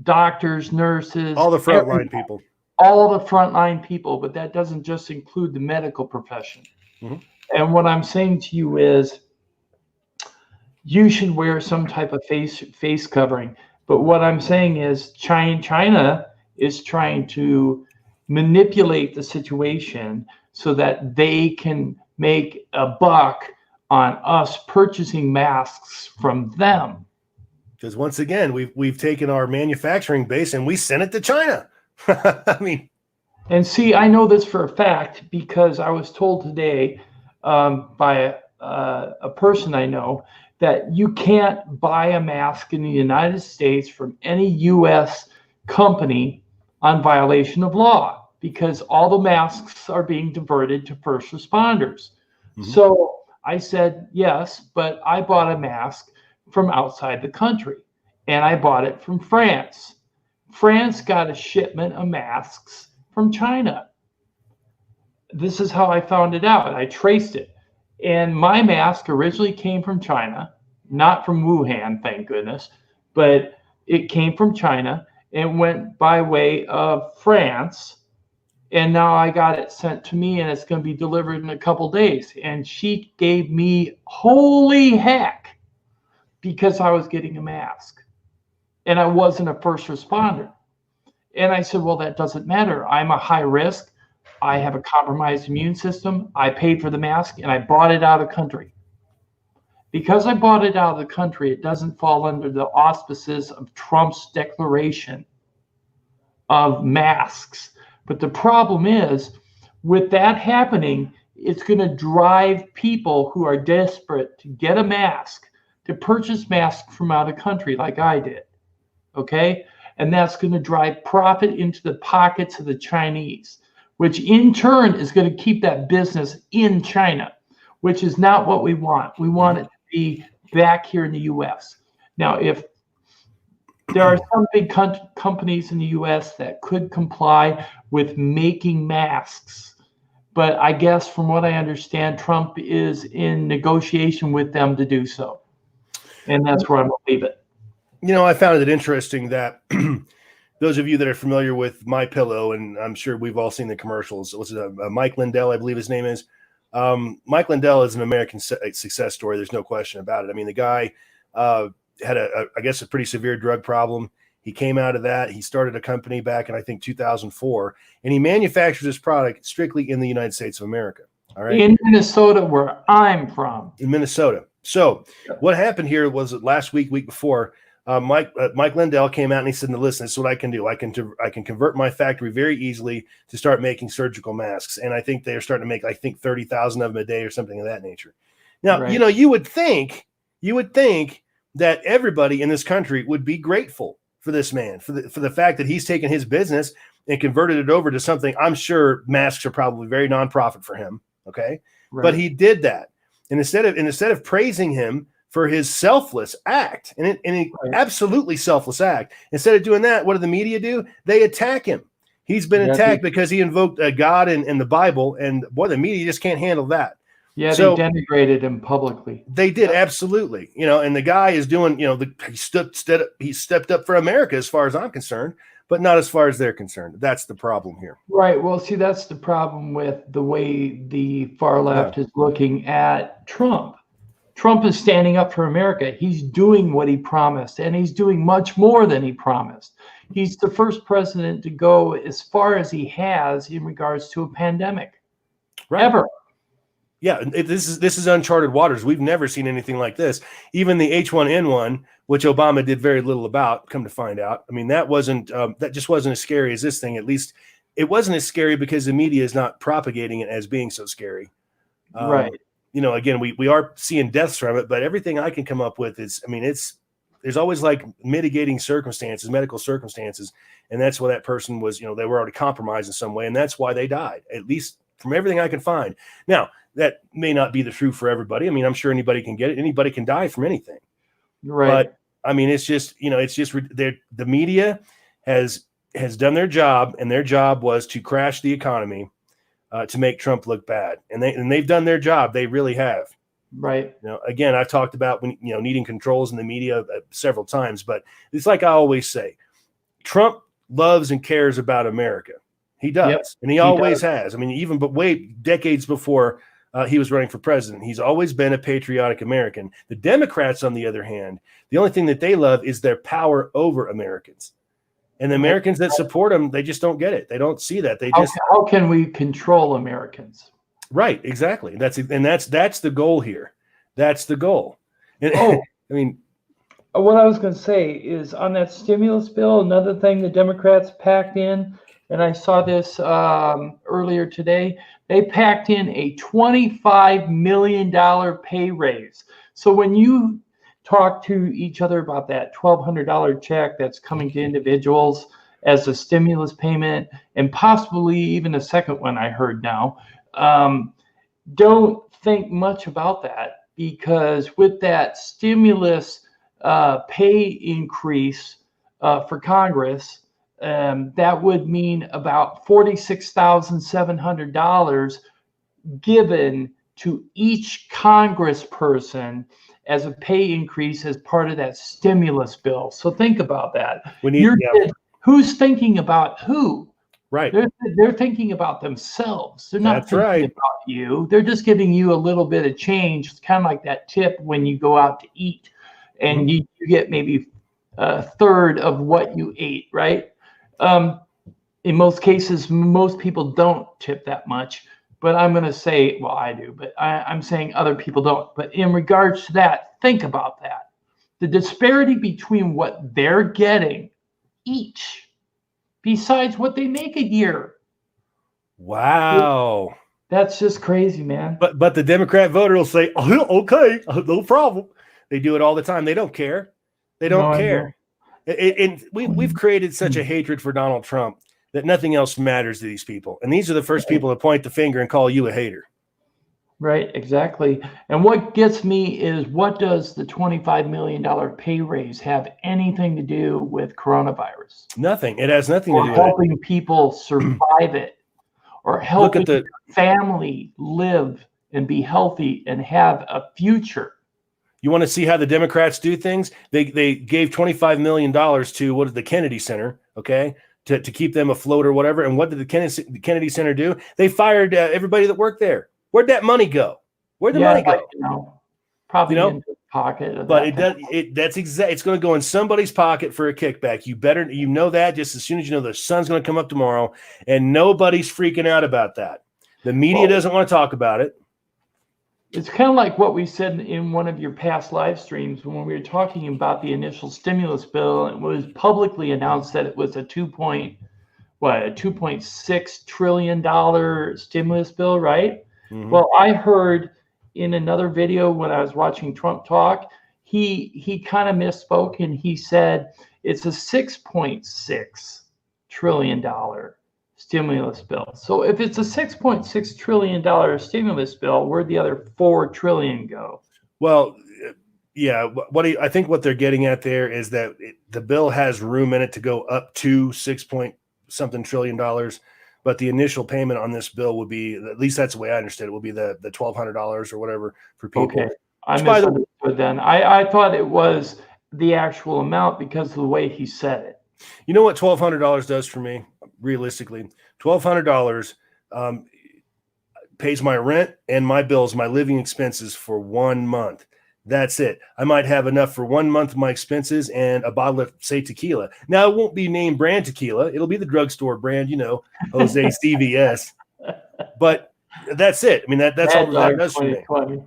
doctors, nurses, All the frontline people. all the frontline people, but that doesn't just include the medical profession. Mhm. And what I'm saying to you is, you should wear some type of face covering. But what I'm saying is, China is trying to manipulate the situation so that they can make a buck on us purchasing masks from them. Because once again, we've taken our manufacturing base and we sent it to China. I mean, And see, I know this for a fact because I was told today by a person I know that you can't buy a mask in the United States from any U.S. company on violation of law because all the masks are being diverted to first responders. Mhm. So I said, yes, but I bought a mask from outside the country and I bought it from France. France got a shipment of masks from China. This is how I found it out. I traced it. And my mask originally came from China, not from Wuhan, thank goodness, but it came from China and went by way of France. And now I got it sent to me and it's going to be delivered in a couple days. And she gave me holy heck because I was getting a mask and I wasn't a first responder. And I said, well, that doesn't matter. I'm a high risk. I have a compromised immune system. I paid for the mask and I bought it out of country. Because I bought it out of the country, it doesn't fall under the auspices of Trump's declaration of masks. But the problem is, with that happening, it's going to drive people who are desperate to get a mask to purchase masks from out of country like I did. Okay? And that's going to drive profit into the pockets of the Chinese, which in turn is going to keep that business in China, which is not what we want. We want it to be back here in the U.S. Now, if there are some big companies in the U.S. that could comply with making masks, but I guess from what I understand, Trump is in negotiation with them to do so. And that's where I'm going to leave it. you know, I found it interesting that those of you that are familiar with MyPillow, and I'm sure we've all seen the commercials. What's it? Mike Lindell, I believe his name is. Mike Lindell is an American success story. There's no question about it. I mean, the guy had I guess, a pretty severe drug problem. He came out of that. He started a company back in, I think, 2004, and he manufactures this product strictly in the United States of America. All right. In Minnesota, where I'm from. In Minnesota. So what happened here was that last week before, Mike Lindell came out and he said, listen, this is what I can do. I can convert my factory very easily to start making surgical masks. And I think they're starting to make, I think, 30,000 of them a day or something of that nature. Now, Right. you know, you would think that everybody in this country would be grateful for this man, for the fact that he's taken his business and converted it over to something. I'm sure masks are probably very nonprofit for him. Okay. Right. But he did that. And instead of praising him for his selfless act, and an absolutely selfless act, instead of doing that, what do the media do? They attack him. He's been attacked because he invoked God and the Bible, and boy, the media just can't handle that. Yeah, So they denigrated him publicly. They did, absolutely. You know, and the guy is doing, you know, he stepped up for America as far as I'm concerned, but not as far as they're concerned. That's the problem here. Right. Well, see, that's the problem with the way the far left is looking at Trump. Trump is standing up for America. He's doing what he promised, and he's doing much more than he promised. He's the first president to go as far as he has in regards to a pandemic. Right. Ever. Yeah, this is uncharted waters. We've never seen anything like this. Even the H1N1, which Obama did very little about, come to find out. I mean, that just wasn't as scary as this thing. At least it wasn't as scary because the media is not propagating it as being so scary. Right. You know, again, we are seeing deaths from it, but everything I can come up with is, I mean, there's always like mitigating circumstances, medical circumstances, and that's why that person was, you know, they were already compromised in some way, and that's why they died, at least from everything I can find. Now, that may not be the truth for everybody. I mean, I'm sure anybody can get it. Anybody can die from anything. Right. But I mean, it's just, you know, it's just the media has done their job, and their job was to crash the economy, to make Trump look bad, and they've done their job. They really have. Right. You know, again, I've talked about needing controls in the media several times, but it's like I always say, Trump loves and cares about America. He does, Yep, and he he always has. I mean, even but decades before he was running for president, he's always been a patriotic American. The Democrats, on the other hand, the only thing that they love is their power over Americans. And the Americans that support them, they just don't get it. They don't see that. They just how can we control Americans? right, exactly. That's the goal here. That's the goal. And Oh, I mean, what I was going to say is on that stimulus bill, another thing the Democrats packed in, and I saw this earlier today, they packed in a $25 million pay raise. So when you talk to each other about that $1,200 check that's coming to individuals as a stimulus payment, and possibly even a second one I heard now, don't think much about that, because with that stimulus pay increase for Congress, that would mean about $46,700 given to each congressperson as a pay increase as part of that stimulus bill. So think about that. Who's thinking about who? right. They're thinking about themselves. They're not That's thinking right. about you. They're just giving you a little bit of change. It's kind of like that tip when you go out to eat and you get maybe a third of what you ate, right? In most cases, most people don't tip that much, but I'm going to say, well, I do, but I'm saying other people don't. But in regards to that, think about that. The disparity between what they're getting each, besides what they make a year. Wow. That's just crazy, man. But the Democrat voter will say, oh, okay, no problem. They do it all the time. They don't care. They don't care. And we've created such a hatred for Donald Trump that nothing else matters to these people. And these are the first people to point the finger and call you a hater. Right, exactly. And what gets me is, what does the $25 million pay raise have anything to do with coronavirus? Nothing. It has nothing to Or do with it. helping people survive it, or helping the family live and be healthy and have a future. You want to see how the Democrats do things? They gave $25 million to the Kennedy Center, okay, to keep them afloat or whatever. And what did the Kennedy Center do? They fired everybody that worked there. Where'd that money go? Where'd the money go? Probably into the pocket of but that. it's going to go in somebody's pocket for a kickback. You know that just as soon as you know the sun's going to come up tomorrow, and nobody's freaking out about that. The media doesn't want to talk about it. It's kind of like what we said in one of your past live streams when we were talking about the initial stimulus bill. It was publicly announced that it was a $2.6 trillion stimulus bill, right? Mm-hmm. Well, I heard in another video when I was watching Trump talk, he kind of misspoke, and he said it's a $6.6 trillion stimulus bill. So if it's a $6.6 trillion stimulus bill, where'd the other $4 trillion go? Well, yeah, I think what they're getting at there is that the bill has room in it to go up to $6-something trillion. But the initial payment on this bill would be, at least that's the way I understood it, will be the $1,200 or whatever for people. Okay, I misunderstood then. I thought it was the actual amount because of the way he said it. You know what $1,200 does for me, realistically? $1,200 pays my rent and my bills, my living expenses for 1 month. That's it. I might have enough for 1 month of my expenses and a bottle of, say, tequila. Now, it won't be name brand tequila. It'll be the drugstore brand, Jose CVS. But that's it. I mean, that's all that does for me.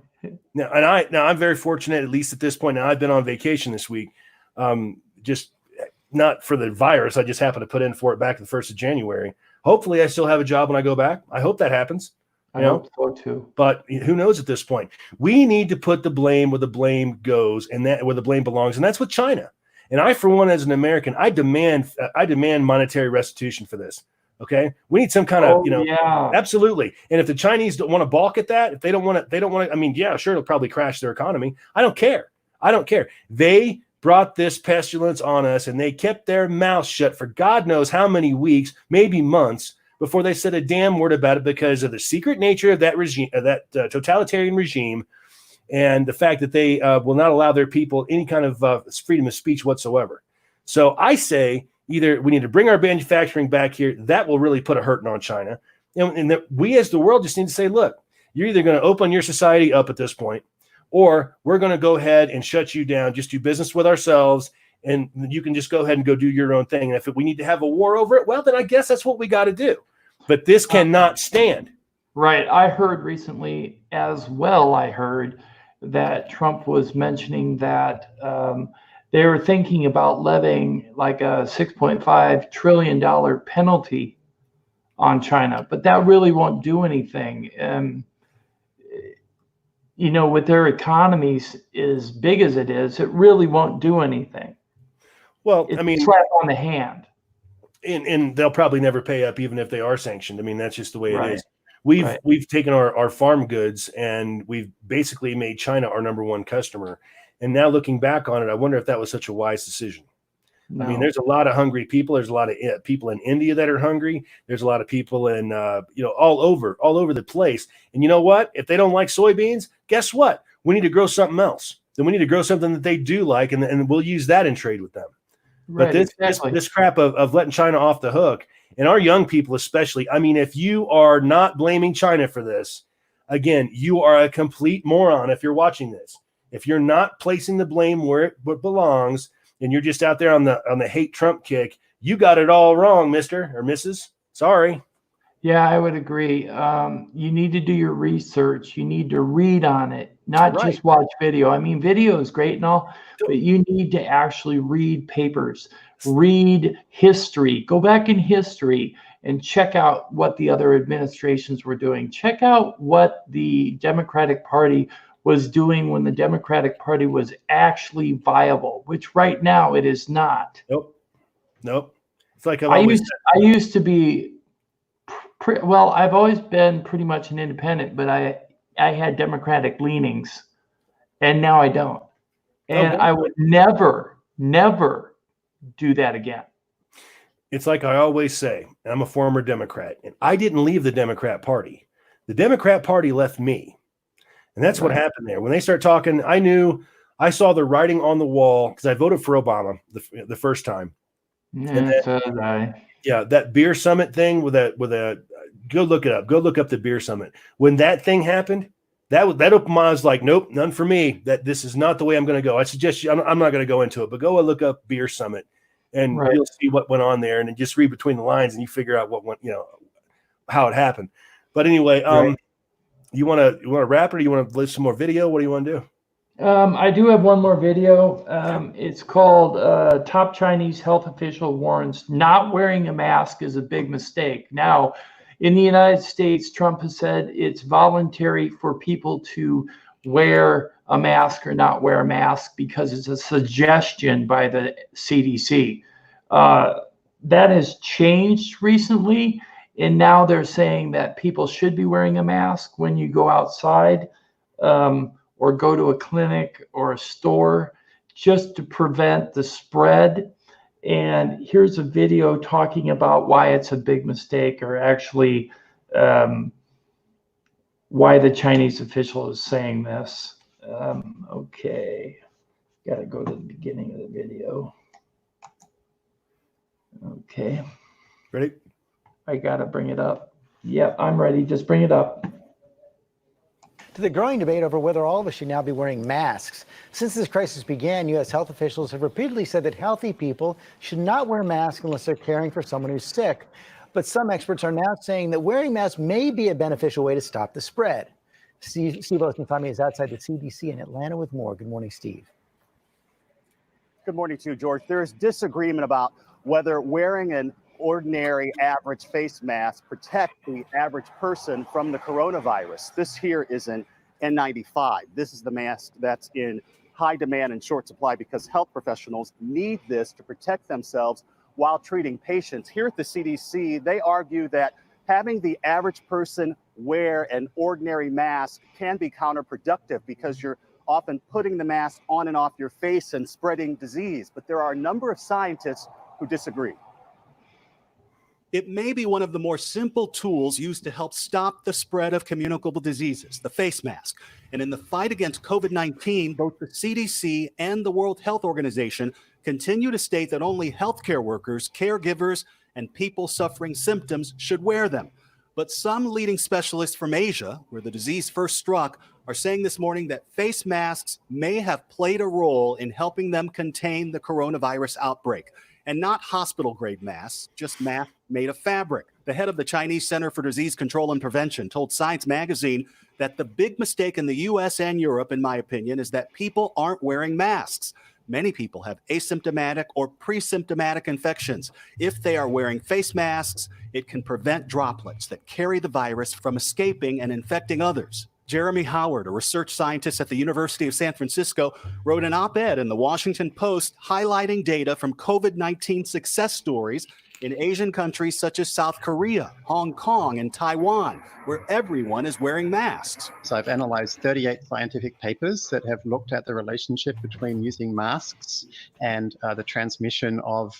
Now, I'm very fortunate, at least at this point. Now, I've been on vacation this week, just not for the virus. I just happened to put in for it back the 1st of January. Hopefully, I still have a job when I go back. I hope that happens. I hope so too. But who knows at this point? We need to put the blame where the blame goes, and that where the blame belongs, and that's with China. And I, for one, as an American, I demand monetary restitution for this. Okay, we need some kind of, absolutely. And if the Chinese don't want to balk at that, if they don't want to. I mean, yeah, sure, it'll probably crash their economy. I don't care. They brought this pestilence on us, and they kept their mouths shut for God knows how many weeks, maybe months, before they said a damn word about it, because of the secret nature of that regime, totalitarian regime, and the fact that they will not allow their people any kind of freedom of speech whatsoever. So I say, Either we need to bring our manufacturing back here. That will really put a hurting on China. And that we as the world just need to say, look, you're either going to open your society up at this point, or we're going to go ahead and shut you down, just do business with ourselves, and you can just go ahead and go do your own thing. And if we need to have a war over it, well, then I guess that's what we got to do. But this cannot stand. Right. I heard recently as well, I heard that Trump was mentioning that they were thinking about levying like a $6.5 trillion penalty on China, but that really won't do anything. You know, with their economies as big as it is, it really won't do anything. Well, It's I mean, a slap on the hand. and they'll probably never pay up, even if they are sanctioned. I mean, that's just the way Right. it is. We've taken our farm goods and we've basically made China our number one customer. And now looking back on it, I wonder if that was such a wise decision. No. I mean, there's a lot of hungry people. There's a lot of people in India that are hungry. There's a lot of people in, all over the place. And you know what? If they don't like soybeans, guess what? We need to grow something else. Then we need to grow something that they do like, and we'll use that in trade with them. Right, But this exactly. this crap of letting China off the hook, and our young people especially, I mean, if you are not blaming China for this, again, you are a complete moron if you're watching this. If you're not placing the blame where it belongs, and you're just out there on the hate Trump kick, you got it all wrong, Mr. or Mrs. Sorry. Yeah, I would agree. You need to do your research. You need to read on it, not Right. just watch video. I mean, video is great and all, but you need to actually read papers, read history, go back in history and check out what the other administrations were doing. Check out what the Democratic Party was doing when the Democratic Party was actually viable, which right now it is not. Nope. It's like I used to be well, I've always been pretty much an independent, but I had Democratic leanings, and now I don't. And good. I would never do that again. It's like I always say, I'm a former Democrat, and I didn't leave the Democrat Party. The Democrat Party left me. And that's what Right. happened there. When they start talking, I saw the writing on the wall because I voted for Obama the first time. Yeah, so did I. Yeah, that beer summit thing with a go look it up. Go look up the beer summit. When that thing happened, that opened my eyes like, nope, none for me. That this is not the way I'm going to go. I suggest you. I'm not going to go into it, but go and look up beer summit, and Right. you'll see what went on there, and then just read between the lines, and you figure out what went, how it happened. But anyway, Right. you want to wrap it, or you want to list some more video? What do you want to do? I do have one more video. It's called Top Chinese Health Official Warns Not Wearing a Mask is a Big Mistake. Now, in the United States, Trump has said it's voluntary for people to wear a mask or not wear a mask because it's a suggestion by the CDC. That has changed recently, and now they're saying that people should be wearing a mask when you go outside. Or go to a clinic or a store just to prevent the spread. And here's a video talking about why it's a big mistake, or actually why the Chinese official is saying this. Okay, got to go to the beginning of the video. Okay. Ready? I got to bring it up. Yep, I'm ready. Just bring it up. To the growing debate over whether all of us should now be wearing masks. Since this crisis began, U.S. health officials have repeatedly said that healthy people should not wear masks unless they're caring for someone who's sick. But some experts are now saying that wearing masks may be a beneficial way to stop the spread. Steve Osenfami is outside the CDC in Atlanta with more. Good morning, Steve. Good morning to you, George. There is disagreement about whether wearing an ordinary average face mask protect the average person from the coronavirus. This here is an N95. This is the mask that's in high demand and short supply because health professionals need this to protect themselves while treating patients. Here at the CDC, they argue that having the average person wear an ordinary mask can be counterproductive because you're often putting the mask on and off your face and spreading disease. But there are a number of scientists who disagree. It may be one of the more simple tools used to help stop the spread of communicable diseases, the face mask. And in the fight against COVID-19, both the CDC and the World Health Organization continue to state that only healthcare workers, caregivers, and people suffering symptoms should wear them. But some leading specialists from Asia, where the disease first struck, are saying this morning that face masks may have played a role in helping them contain the coronavirus outbreak. And not hospital-grade masks, just masks made of fabric. The head of the Chinese Center for Disease Control and Prevention told Science magazine that the big mistake in the US and Europe, in my opinion, is that people aren't wearing masks. Many people have asymptomatic or pre-symptomatic infections. If they are wearing face masks, it can prevent droplets that carry the virus from escaping and infecting others. Jeremy Howard, a research scientist at the University of San Francisco, wrote an op-ed in the Washington Post highlighting data from COVID-19 success stories in Asian countries such as South Korea, Hong Kong, and Taiwan, where everyone is wearing masks. So I've analyzed 38 scientific papers that have looked at the relationship between using masks and the transmission of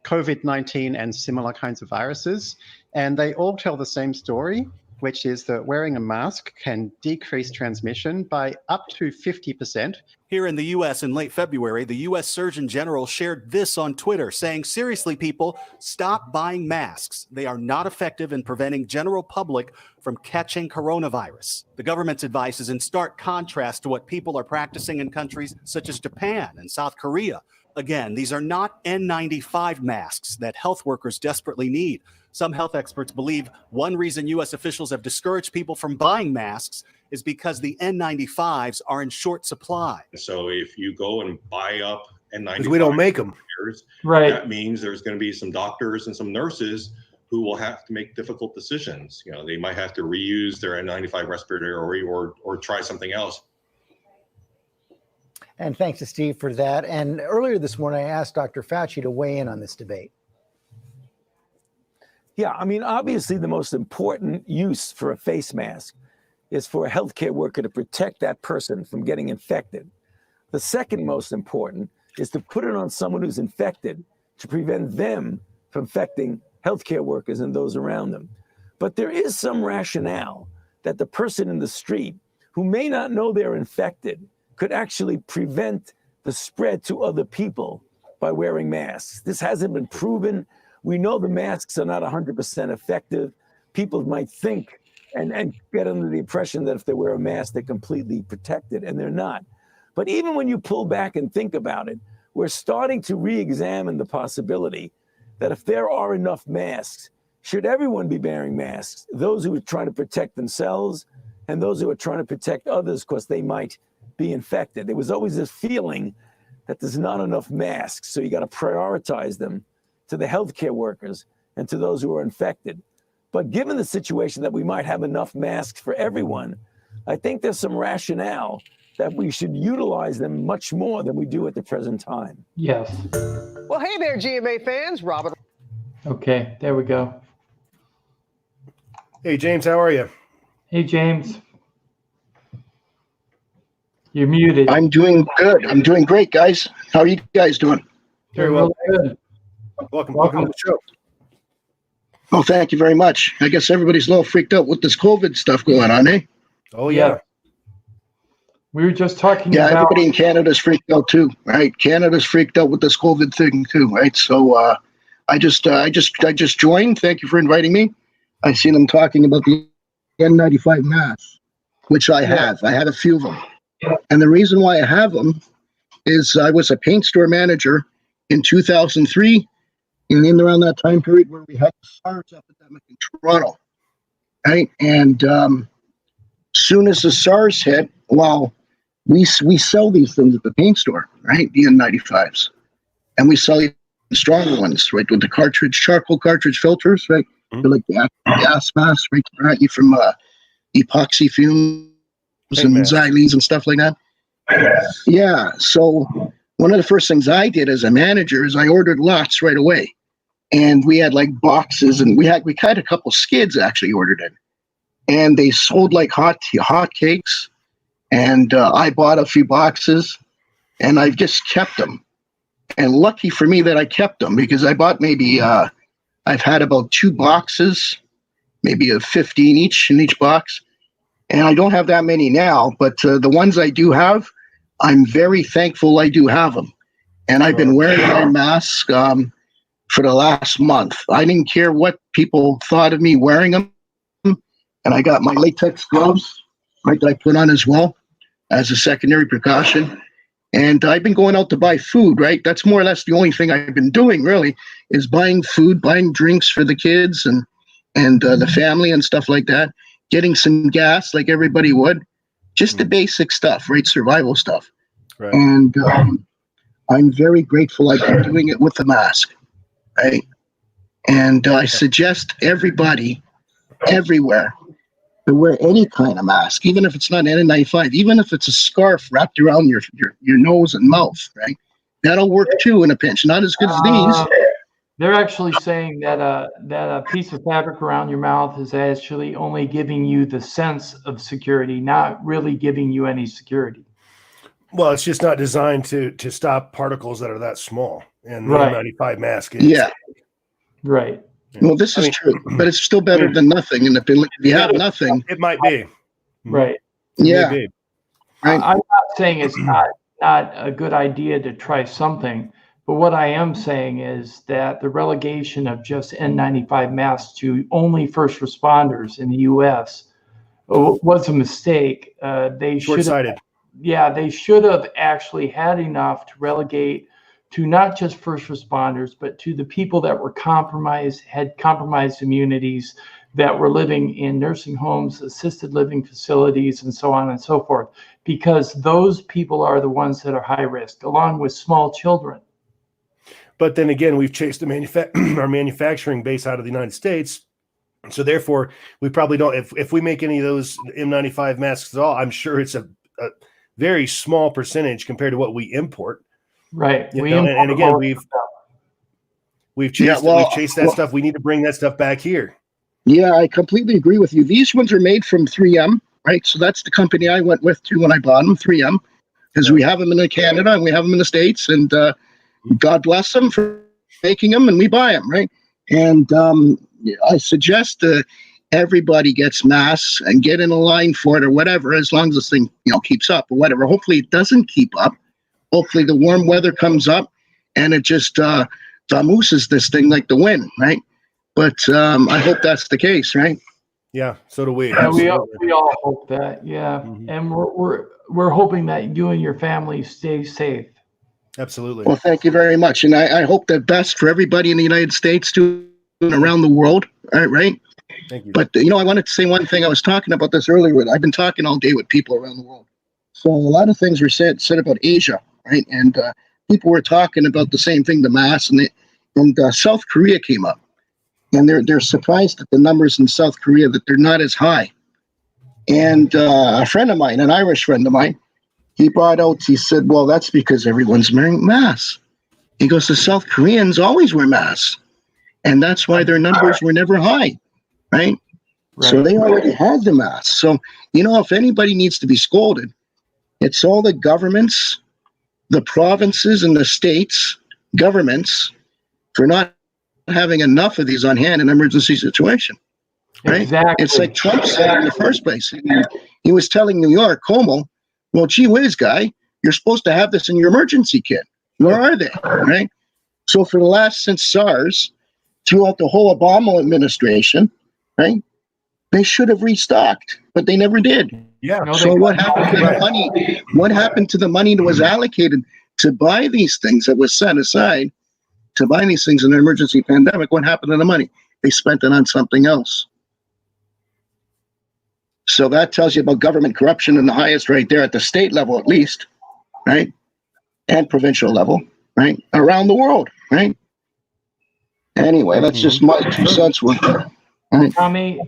COVID-19 and similar kinds of viruses. And they all tell the same story, which is that wearing a mask can decrease transmission by up to 50%. Here in the U.S. in late February, the U.S. Surgeon General shared this on Twitter, saying, seriously, people, stop buying masks. They are not effective in preventing general public from catching coronavirus. The government's advice is in stark contrast to what people are practicing in countries such as Japan and South Korea. Again, these are not N95 masks that health workers desperately need. Some health experts believe one reason U.S. officials have discouraged people from buying masks is because the N95s are in short supply. So if you go and buy up N95, because we don't make them, Right. that means there's going to be some doctors and some nurses who will have to make difficult decisions. You know, they might have to reuse their N95 respirator or try something else. And thanks to Steve for that. And earlier this morning, I asked Dr. Fauci to weigh in on this debate. Yeah, I mean, obviously the most important use for a face mask is for a healthcare worker to protect that person from getting infected. The second most important is to put it on someone who's infected to prevent them from infecting healthcare workers and those around them. But there is some rationale that the person in the street who may not know they're infected could actually prevent the spread to other people by wearing masks. This hasn't been proven. We know the masks are not 100% effective. People might think and get under the impression that if they wear a mask, they're completely protected, and they're not. But even when you pull back and think about it, we're starting to re-examine the possibility that if there are enough masks, should everyone be wearing masks? Those who are trying to protect themselves and those who are trying to protect others because they might be infected. There was always this feeling that there's not enough masks, so you got to prioritize them to the healthcare workers and to those who are infected. But given the situation that we might have enough masks for everyone, I think there's some rationale that we should utilize them much more than we do at the present time. Yes. Well, hey there, GMA fans. Robert. Okay, there we go. Hey, James, how are you? Hey, James. You're muted. I'm doing good. I'm doing great, guys. How are you guys doing? Very well. Really good. Welcome Welcome. to the show. Oh, thank you very much. I guess everybody's a little freaked out with this COVID stuff going on, eh? Oh, yeah. We were just talking Yeah, about. everybody in Canada's freaked out too, right? Canada's freaked out with this COVID thing too, right? So I just joined. Thank you for inviting me. I seen them talking about the N95 masks, which I have. I have a few of them. And the reason why I have them is I was a paint store manager in 2003, and in around that time period where we had the SARS epidemic in Toronto, right? And soon as the SARS hit, well, we sell these things at the paint store, right? The N95s, and we sell the stronger ones, right? With the charcoal cartridge filters, right? Mm-hmm. They're like gas masks, right? Prevent you from epoxy fumes and xylenes and stuff like that. Yeah. So one of the first things I did as a manager is I ordered lots right away, and we had like boxes, and we had a couple skids actually ordered in, and they sold like hot cakes. And I bought a few boxes, and I've just kept them. And lucky for me that I kept them, because I bought maybe I've had about 2 boxes, maybe a 15 each in each box. And I don't have that many now, but the ones I do have, I'm very thankful I do have them. And I've been wearing my mask for the last month. I didn't care what people thought of me wearing them. And I got my latex gloves, right, that I put on as well as a secondary precaution. And I've been going out to buy food, right? That's more or less the only thing I've been doing, really, is buying food, buying drinks for the kids and the family and stuff like that. Getting some gas like everybody would. Just the basic stuff, right? Survival stuff. Right. And I'm very grateful I've been doing it with the mask, right? And I suggest everybody, everywhere, to wear any kind of mask, even if it's not N95, even if it's a scarf wrapped around your nose and mouth, right? That'll work too in a pinch. Not as good as these. They're actually saying that a piece of fabric around your mouth is actually only giving you the sense of security, not really giving you any security. Well, it's just not designed to stop particles that are that small. And the Right. N95 mask is. Yeah. Right. Well, this is true, but it's still better than nothing. And if you have nothing, It might be. Right. yeah, Maybe. right. I'm not saying it's not a good idea to try something, but what I am saying is that the relegation of just N95 masks to only first responders in the U.S. was a mistake. They should have, Short-sighted. they should have actually had enough to relegate to not just first responders, but to the people that were compromised, had compromised immunities, that were living in nursing homes, assisted living facilities, and so on and so forth, because those people are the ones that are high risk, along with small children. But then again, we've chased our manufacturing base out of the United States. So therefore, we probably don't, if we make any of those N95 masks at all, I'm sure it's a very small percentage compared to what we import. Right. You know, and again, we've chased well, we've chased that stuff. We need to bring that stuff back here. Yeah, I completely agree with you. These ones are made from 3M, right? So that's the company I went with too when I bought them, 3M, because we have them in Canada and we have them in the States, and God bless them for making them, and we buy them, right? And I suggest everybody gets masks and get in a line for it or whatever, as long as this thing keeps up or whatever. Hopefully it doesn't keep up. Hopefully the warm weather comes up and it just vamooses this thing like the wind, right? But I hope that's the case, right? Yeah, so do we. Yeah, we all hope that. Yeah, and we're hoping that you and your family stay safe. Absolutely. Well, thank you very much, and I hope the best for everybody in the United States too, and around the world. All right. Thank you. But I wanted to say one thing. I was talking about this earlier. I've been talking all day with people around the world. So a lot of things were said about Asia, right? And people were talking about the same thing, the masks, and South Korea came up, and they're surprised at the numbers in South Korea, that they're not as high. And a friend of mine, an Irish friend of mine, he said, well, that's because everyone's wearing masks. He goes, the South Koreans always wear masks, and that's why their numbers were never high, right? So they already had the masks. So, if anybody needs to be scolded, it's all the governments, the provinces and the states governments, for not having enough of these on hand in an emergency situation. Right? Exactly. It's like Trump said in the first place. He was telling New York, Cuomo, well, gee whiz, guy, you're supposed to have this in your emergency kit. Where are they? Right? So since SARS, throughout the whole Obama administration, right, they should have restocked, but they never did. Yeah. No, So what happened to the money? What happened to the money that was allocated to buy these things, that was set aside to buy these things in an emergency pandemic? What happened to the money? They spent it on something else. So that tells you about government corruption in the highest, right there at the state level, at least, right? And provincial level, right? Around the world, right? Anyway, that's just my 2 cents worth there. Right. Tommy,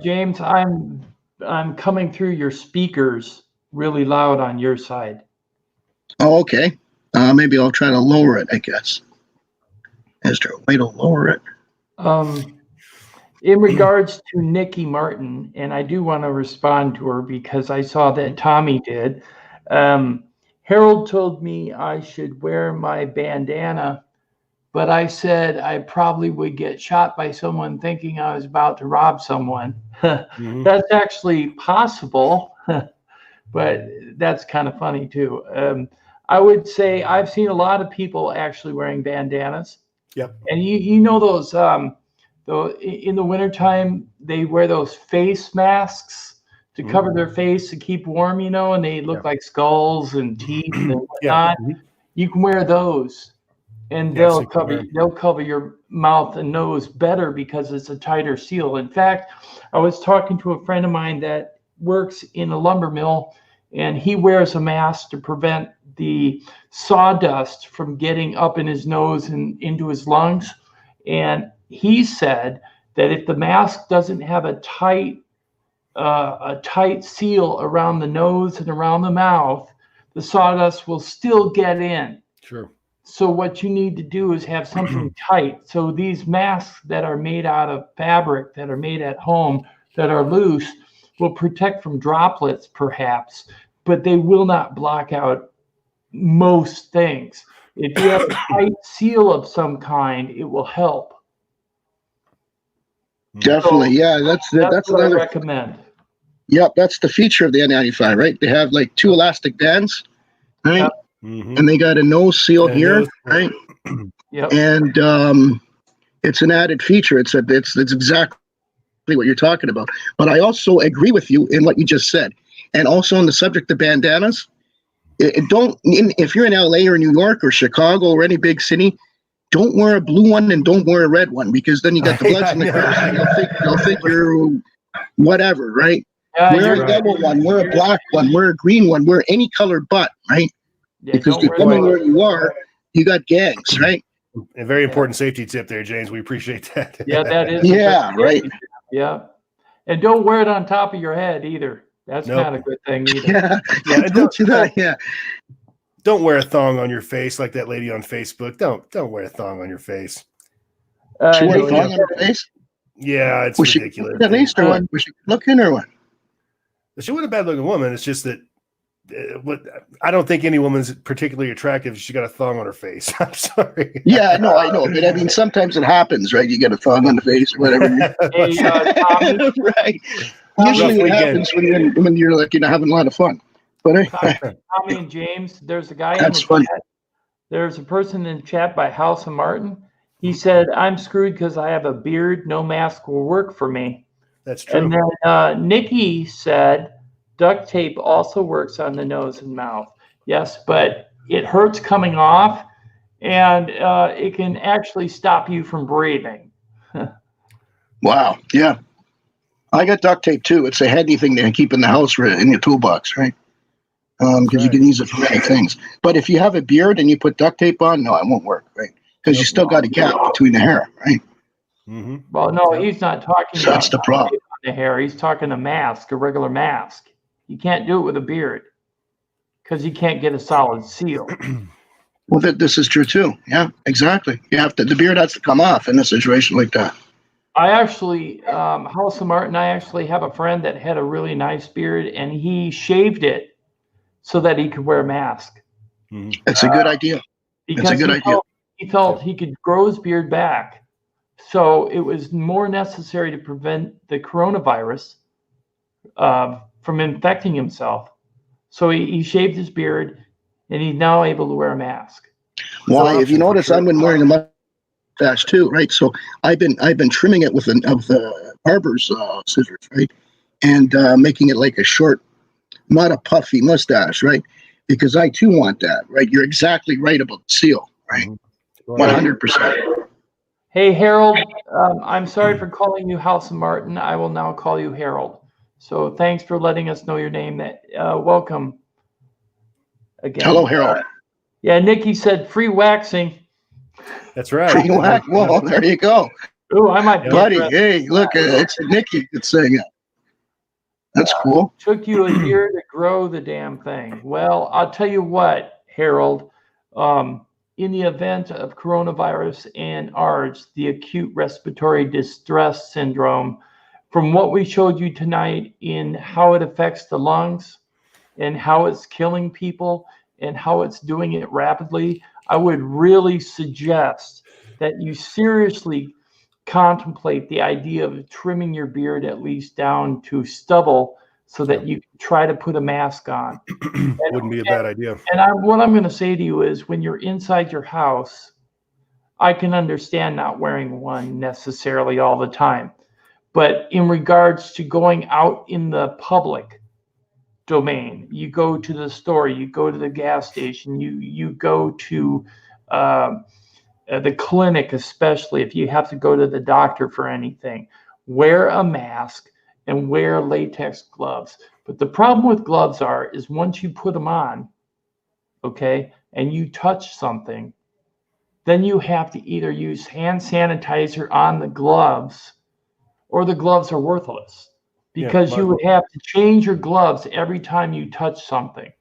James, I'm coming through your speakers really loud on your side. Oh, okay. Maybe I'll try to lower it, I guess. Is there a way to lower it? In regards to Nikki Martin, and I do want to respond to her because I saw that Tommy did. Harold told me I should wear my bandana, but I said I probably would get shot by someone thinking I was about to rob someone. Mhm. That's actually possible, but that's kind of funny too. I would say I've seen a lot of people actually wearing bandanas. Yep. And you know those though in the wintertime they wear those face masks to cover their face to keep warm, you know, and they look like skulls and teeth and whatnot. You can wear those, and Yeah, so you can they'll cover your mouth and nose better because it's a tighter seal. In fact, I was talking to a friend of mine that works in a lumber mill, and he wears a mask to prevent the sawdust from getting up in his nose and into his lungs. And he said that if the mask doesn't have a tight seal around the nose and around the mouth, the sawdust will still get in. Sure. So what you need to do is have something tight. So these masks that are made out of fabric, that are made at home, that are loose, will protect from droplets perhaps, but they will not block out most things. If you have a tight seal of some kind, it will help. Definitely. Yeah, that's what I another. recommend. Yep, that's the feature of the N95, right? They have like two elastic bands, right? Yep. And they got a nose seal here, right? Yep. And it's an added feature. It's exactly what you're talking about. But I also agree with you in what you just said, and also on the subject of bandanas. If you're in LA or New York or Chicago or any big city, don't wear a blue one and don't wear a red one, because then you got the bloods in the curse and they'll think you're whatever, right? Wear a yellow one, wear a black one, wear a green one, wear any color but, right? Yeah, because depending where you are, you got gangs, right? A very important safety tip there, James. We appreciate that. Yeah, that is. Yeah, right. Yeah. And don't wear it on top of your head either. That's not a good thing either. Yeah, don't do that. Yeah. Don't wear a thong on your face like that lady on Facebook. Don't wear a thong on your face. She wore a thong on her face? Yeah, it's was ridiculous. She at least or what? Was she looking or what? She wasn't a bad looking woman. It's just that I don't think any woman's particularly attractive if she got a thong on her face. I'm sorry. Yeah, no, I know. But I mean, sometimes it happens, right? You get a thong on the face or whatever. Hey, Tommy, right. Usually it happens when you're like, having a lot of fun. But Tommy and James, there's a guy in the chat. There's a person in the chat by House of Martin. He said, I'm screwed because I have a beard. No mask will work for me. That's true. And then Nikki said, duct tape also works on the nose and mouth. Yes, but it hurts coming off, and it can actually stop you from breathing. Wow. Yeah. I got duct tape too. It's a handy thing to keep in the house in your toolbox, right? Because you can use it for many things. But if you have a beard and you put duct tape on, no, it won't work, right? Because you still got a gap between the hair, right? Mm-hmm. Well, no, he's not talking about that's the problem. The hair. He's talking a mask, a regular mask. You can't do it with a beard because you can't get a solid seal. Well, this is true too. Yeah, exactly. You have to. The beard has to come off in a situation like that. I actually, House of Martin, I actually have a friend that had a really nice beard, and he shaved it so that he could wear a mask. It's a good idea. It's a good idea. He felt he could grow his beard back. So it was more necessary to prevent the coronavirus from infecting himself. So he shaved his beard, and he's now able to wear a mask. Why? If you notice, I've been wearing a mustache too, right? So I've been trimming it with the barber's scissors, right, and making it like a short, not a puffy mustache, right? Because I too want that, right? You're exactly right about the seal, right? 100%. Hey, Harold, I'm sorry for calling you House of Martin. I will now call you Harold. So thanks for letting us know your name. Welcome again. Hello, Harold. Yeah, Nikki said free waxing. That's right. Free wax. Well, there you go. Oh, I might be buddy. interested. Hey, look, it's Nikki that's saying it. That's cool. Took you a year to grow the damn thing. Well, I'll tell you what, Harold. In the event of coronavirus and ARDS, the acute respiratory distress syndrome, from what we showed you tonight in how it affects the lungs and how it's killing people and how it's doing it rapidly, I would really suggest that you seriously contemplate the idea of trimming your beard at least down to stubble so that you can try to put a mask on. Wouldn't be a bad idea. And what I'm going to say to you is when you're inside your house, I can understand not wearing one necessarily all the time. But in regards to going out in the public domain, you go to the store, you go to the gas station, you go to the clinic, especially if you have to go to the doctor for anything, wear a mask and wear latex gloves. But the problem with gloves is once you put them on, okay, and you touch something, then you have to either use hand sanitizer on the gloves or the gloves are worthless because you would have to change your gloves every time you touch something.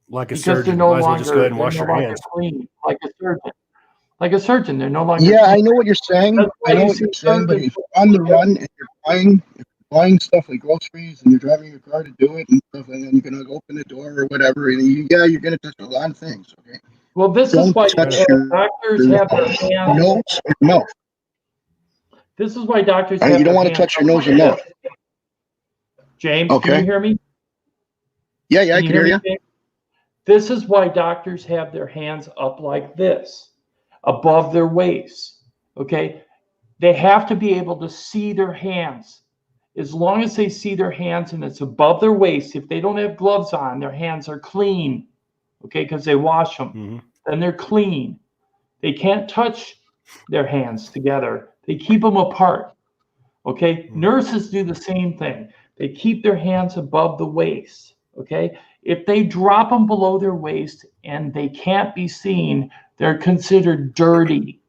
Like a because surgeon, they're no might as well longer, just go ahead and they're wash no your longer hands. clean, like a surgeon. Like a surgeon, they're no longer Yeah, I clean. know what you're saying. That's why I know you what see you're saying, but surgeons- if you're on the run and if you're buying stuff like groceries and you're driving your car to do it and stuff, and then you're gonna open the door or whatever, and you're gonna touch a lot of things. Okay, Well, this is don't why touch your doctors have their hands. nose or mouth. This is why doctors have You don't their want to hands touch your up nose like and mouth. this. James, can Okay. you hear me? Yeah, I can hear you. me, James? This is why doctors have their hands up like this, above their waist. Okay, they have to be able to see their hands. As long as they see their hands and it's above their waist, if they don't have gloves on, their hands are clean. Okay, because they wash them. Mm-hmm. Then they're clean. They can't touch their hands together. They keep them apart. Okay, nurses do the same thing. They keep their hands above the waist. Okay, if they drop them below their waist and they can't be seen, they're considered dirty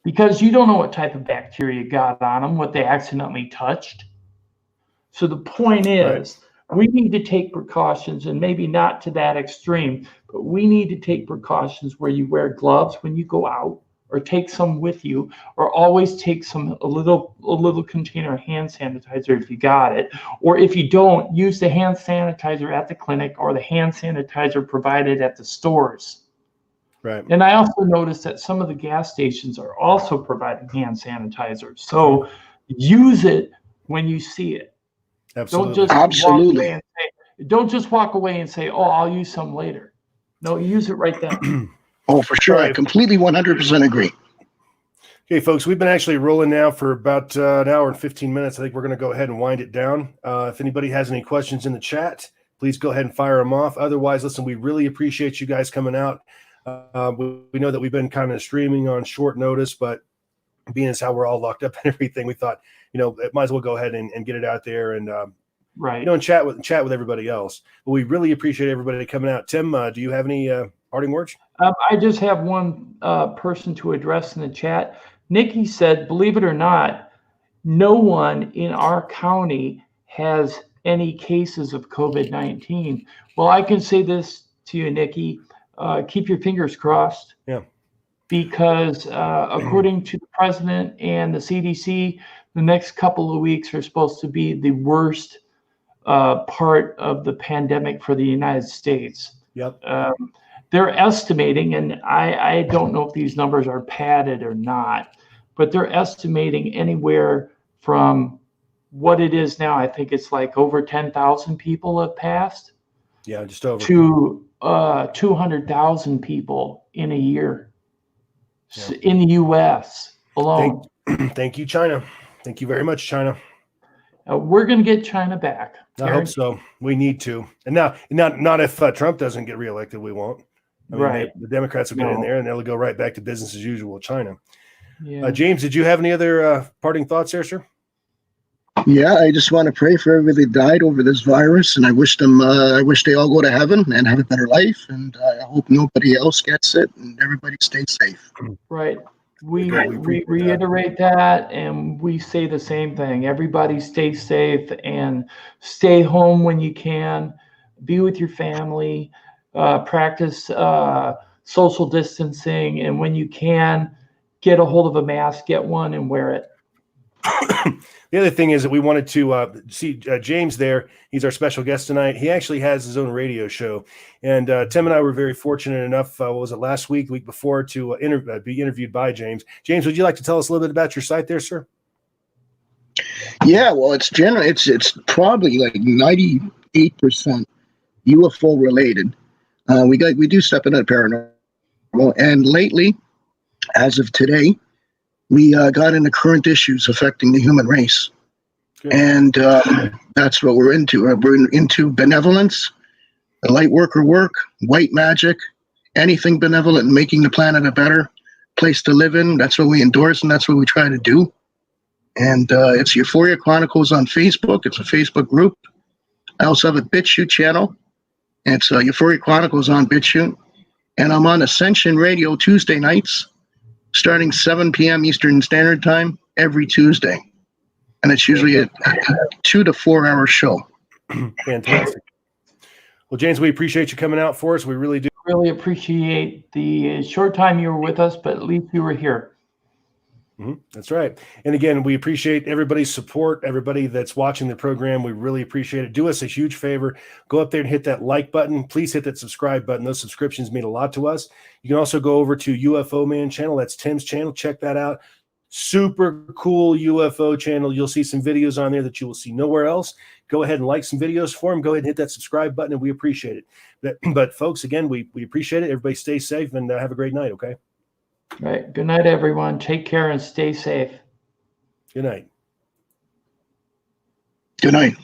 because you don't know what type of bacteria got on them, what they accidentally touched. So the point is, we need to take precautions, and maybe not to that extreme, but we need to take precautions where you wear gloves when you go out, or take some with you, or always take a little container of hand sanitizer if you got it, or if you don't, use the hand sanitizer at the clinic or the hand sanitizer provided at the stores. Right. And I also noticed that some of the gas stations are also providing hand sanitizer. So use it when you see it. Absolutely. Don't just walk away and say, "Oh, I'll use some later." No, use it right then. Oh, for sure. I completely 100% agree. Okay, folks, we've been actually rolling now for about an hour and 15 minutes. I think we're going to go ahead and wind it down. If anybody has any questions in the chat, please go ahead and fire them off. Otherwise, listen, we really appreciate you guys coming out. We know that we've been kind of streaming on short notice, but being as how we're all locked up and everything, we thought, it might as well go ahead and get it out there and, right. And chat with everybody else. But we really appreciate everybody coming out. Tim, do you have any parting words? I just have one person to address in the chat. Nikki said, believe it or not, no one in our county has any cases of COVID-19. Well, I can say this to you, Nikki, keep your fingers crossed. Yeah. Because according to the president and the CDC, the next couple of weeks are supposed to be the worst part of the pandemic for the United States. Yep. They're estimating, and I don't know if these numbers are padded or not, but they're estimating anywhere from what it is now. I think it's like over 10,000 people have passed. Yeah, just over. To 200,000 people in a year in the U.S. alone. Thank you, China. Thank you very much, China. We're going to get China back. I hope so. We need to. And now, not if Trump doesn't get reelected, we won't. I mean, right. The Democrats will get in there, and they'll go right back to business as usual with China. Yeah. James, did you have any other parting thoughts there, sir? Yeah, I just want to pray for everybody that died over this virus, and I wish they all go to heaven and have a better life, and I hope nobody else gets it, and everybody stays safe. Right. We reiterate that, and we say the same thing. Everybody stay safe and stay home when you can. Be with your family. Practice social distancing, and when you can, get a hold of a mask, get one, and wear it. The other thing is that we wanted to see James there. He's our special guest tonight. He actually has his own radio show. And Tim and I were very fortunate enough, what was it, last week, week before, to be interviewed by James. James, would you like to tell us a little bit about your site there, sir? Yeah, well, it's probably like 98% UFO related. We do step into paranormal, and lately, as of today, we got into current issues affecting the human race. Good. And that's what we're into. We're into benevolence, the light worker work, white magic, anything benevolent and making the planet a better place to live in. That's what we endorse, and that's what we try to do. And it's Euphoria Chronicles on Facebook. It's a Facebook group. I also have a BitChute channel. It's Euphoria Chronicles on BitChute. And I'm on Ascension Radio Tuesday nights, starting 7 p.m. Eastern Standard Time every Tuesday. And it's usually a 2 to 4 hour show. Fantastic. Well, James, we appreciate you coming out for us. We really do. Really appreciate the short time you were with us, but at least you were here. That's right. And again, we appreciate everybody's support, everybody that's watching the program. We really appreciate it. Do us a huge favor. Go up there and hit that like button. Please hit that subscribe button. Those subscriptions mean a lot to us. You can also go over to UFO Man channel. That's Tim's channel. Check that out. Super cool UFO channel. You'll see some videos on there that you will see nowhere else. Go ahead and like some videos for him. Go ahead and hit that subscribe button, and we appreciate it. But folks, again, we appreciate it. Everybody stay safe and have a great night, okay? All right. Good night, everyone. Take care and stay safe. Good night. Good night.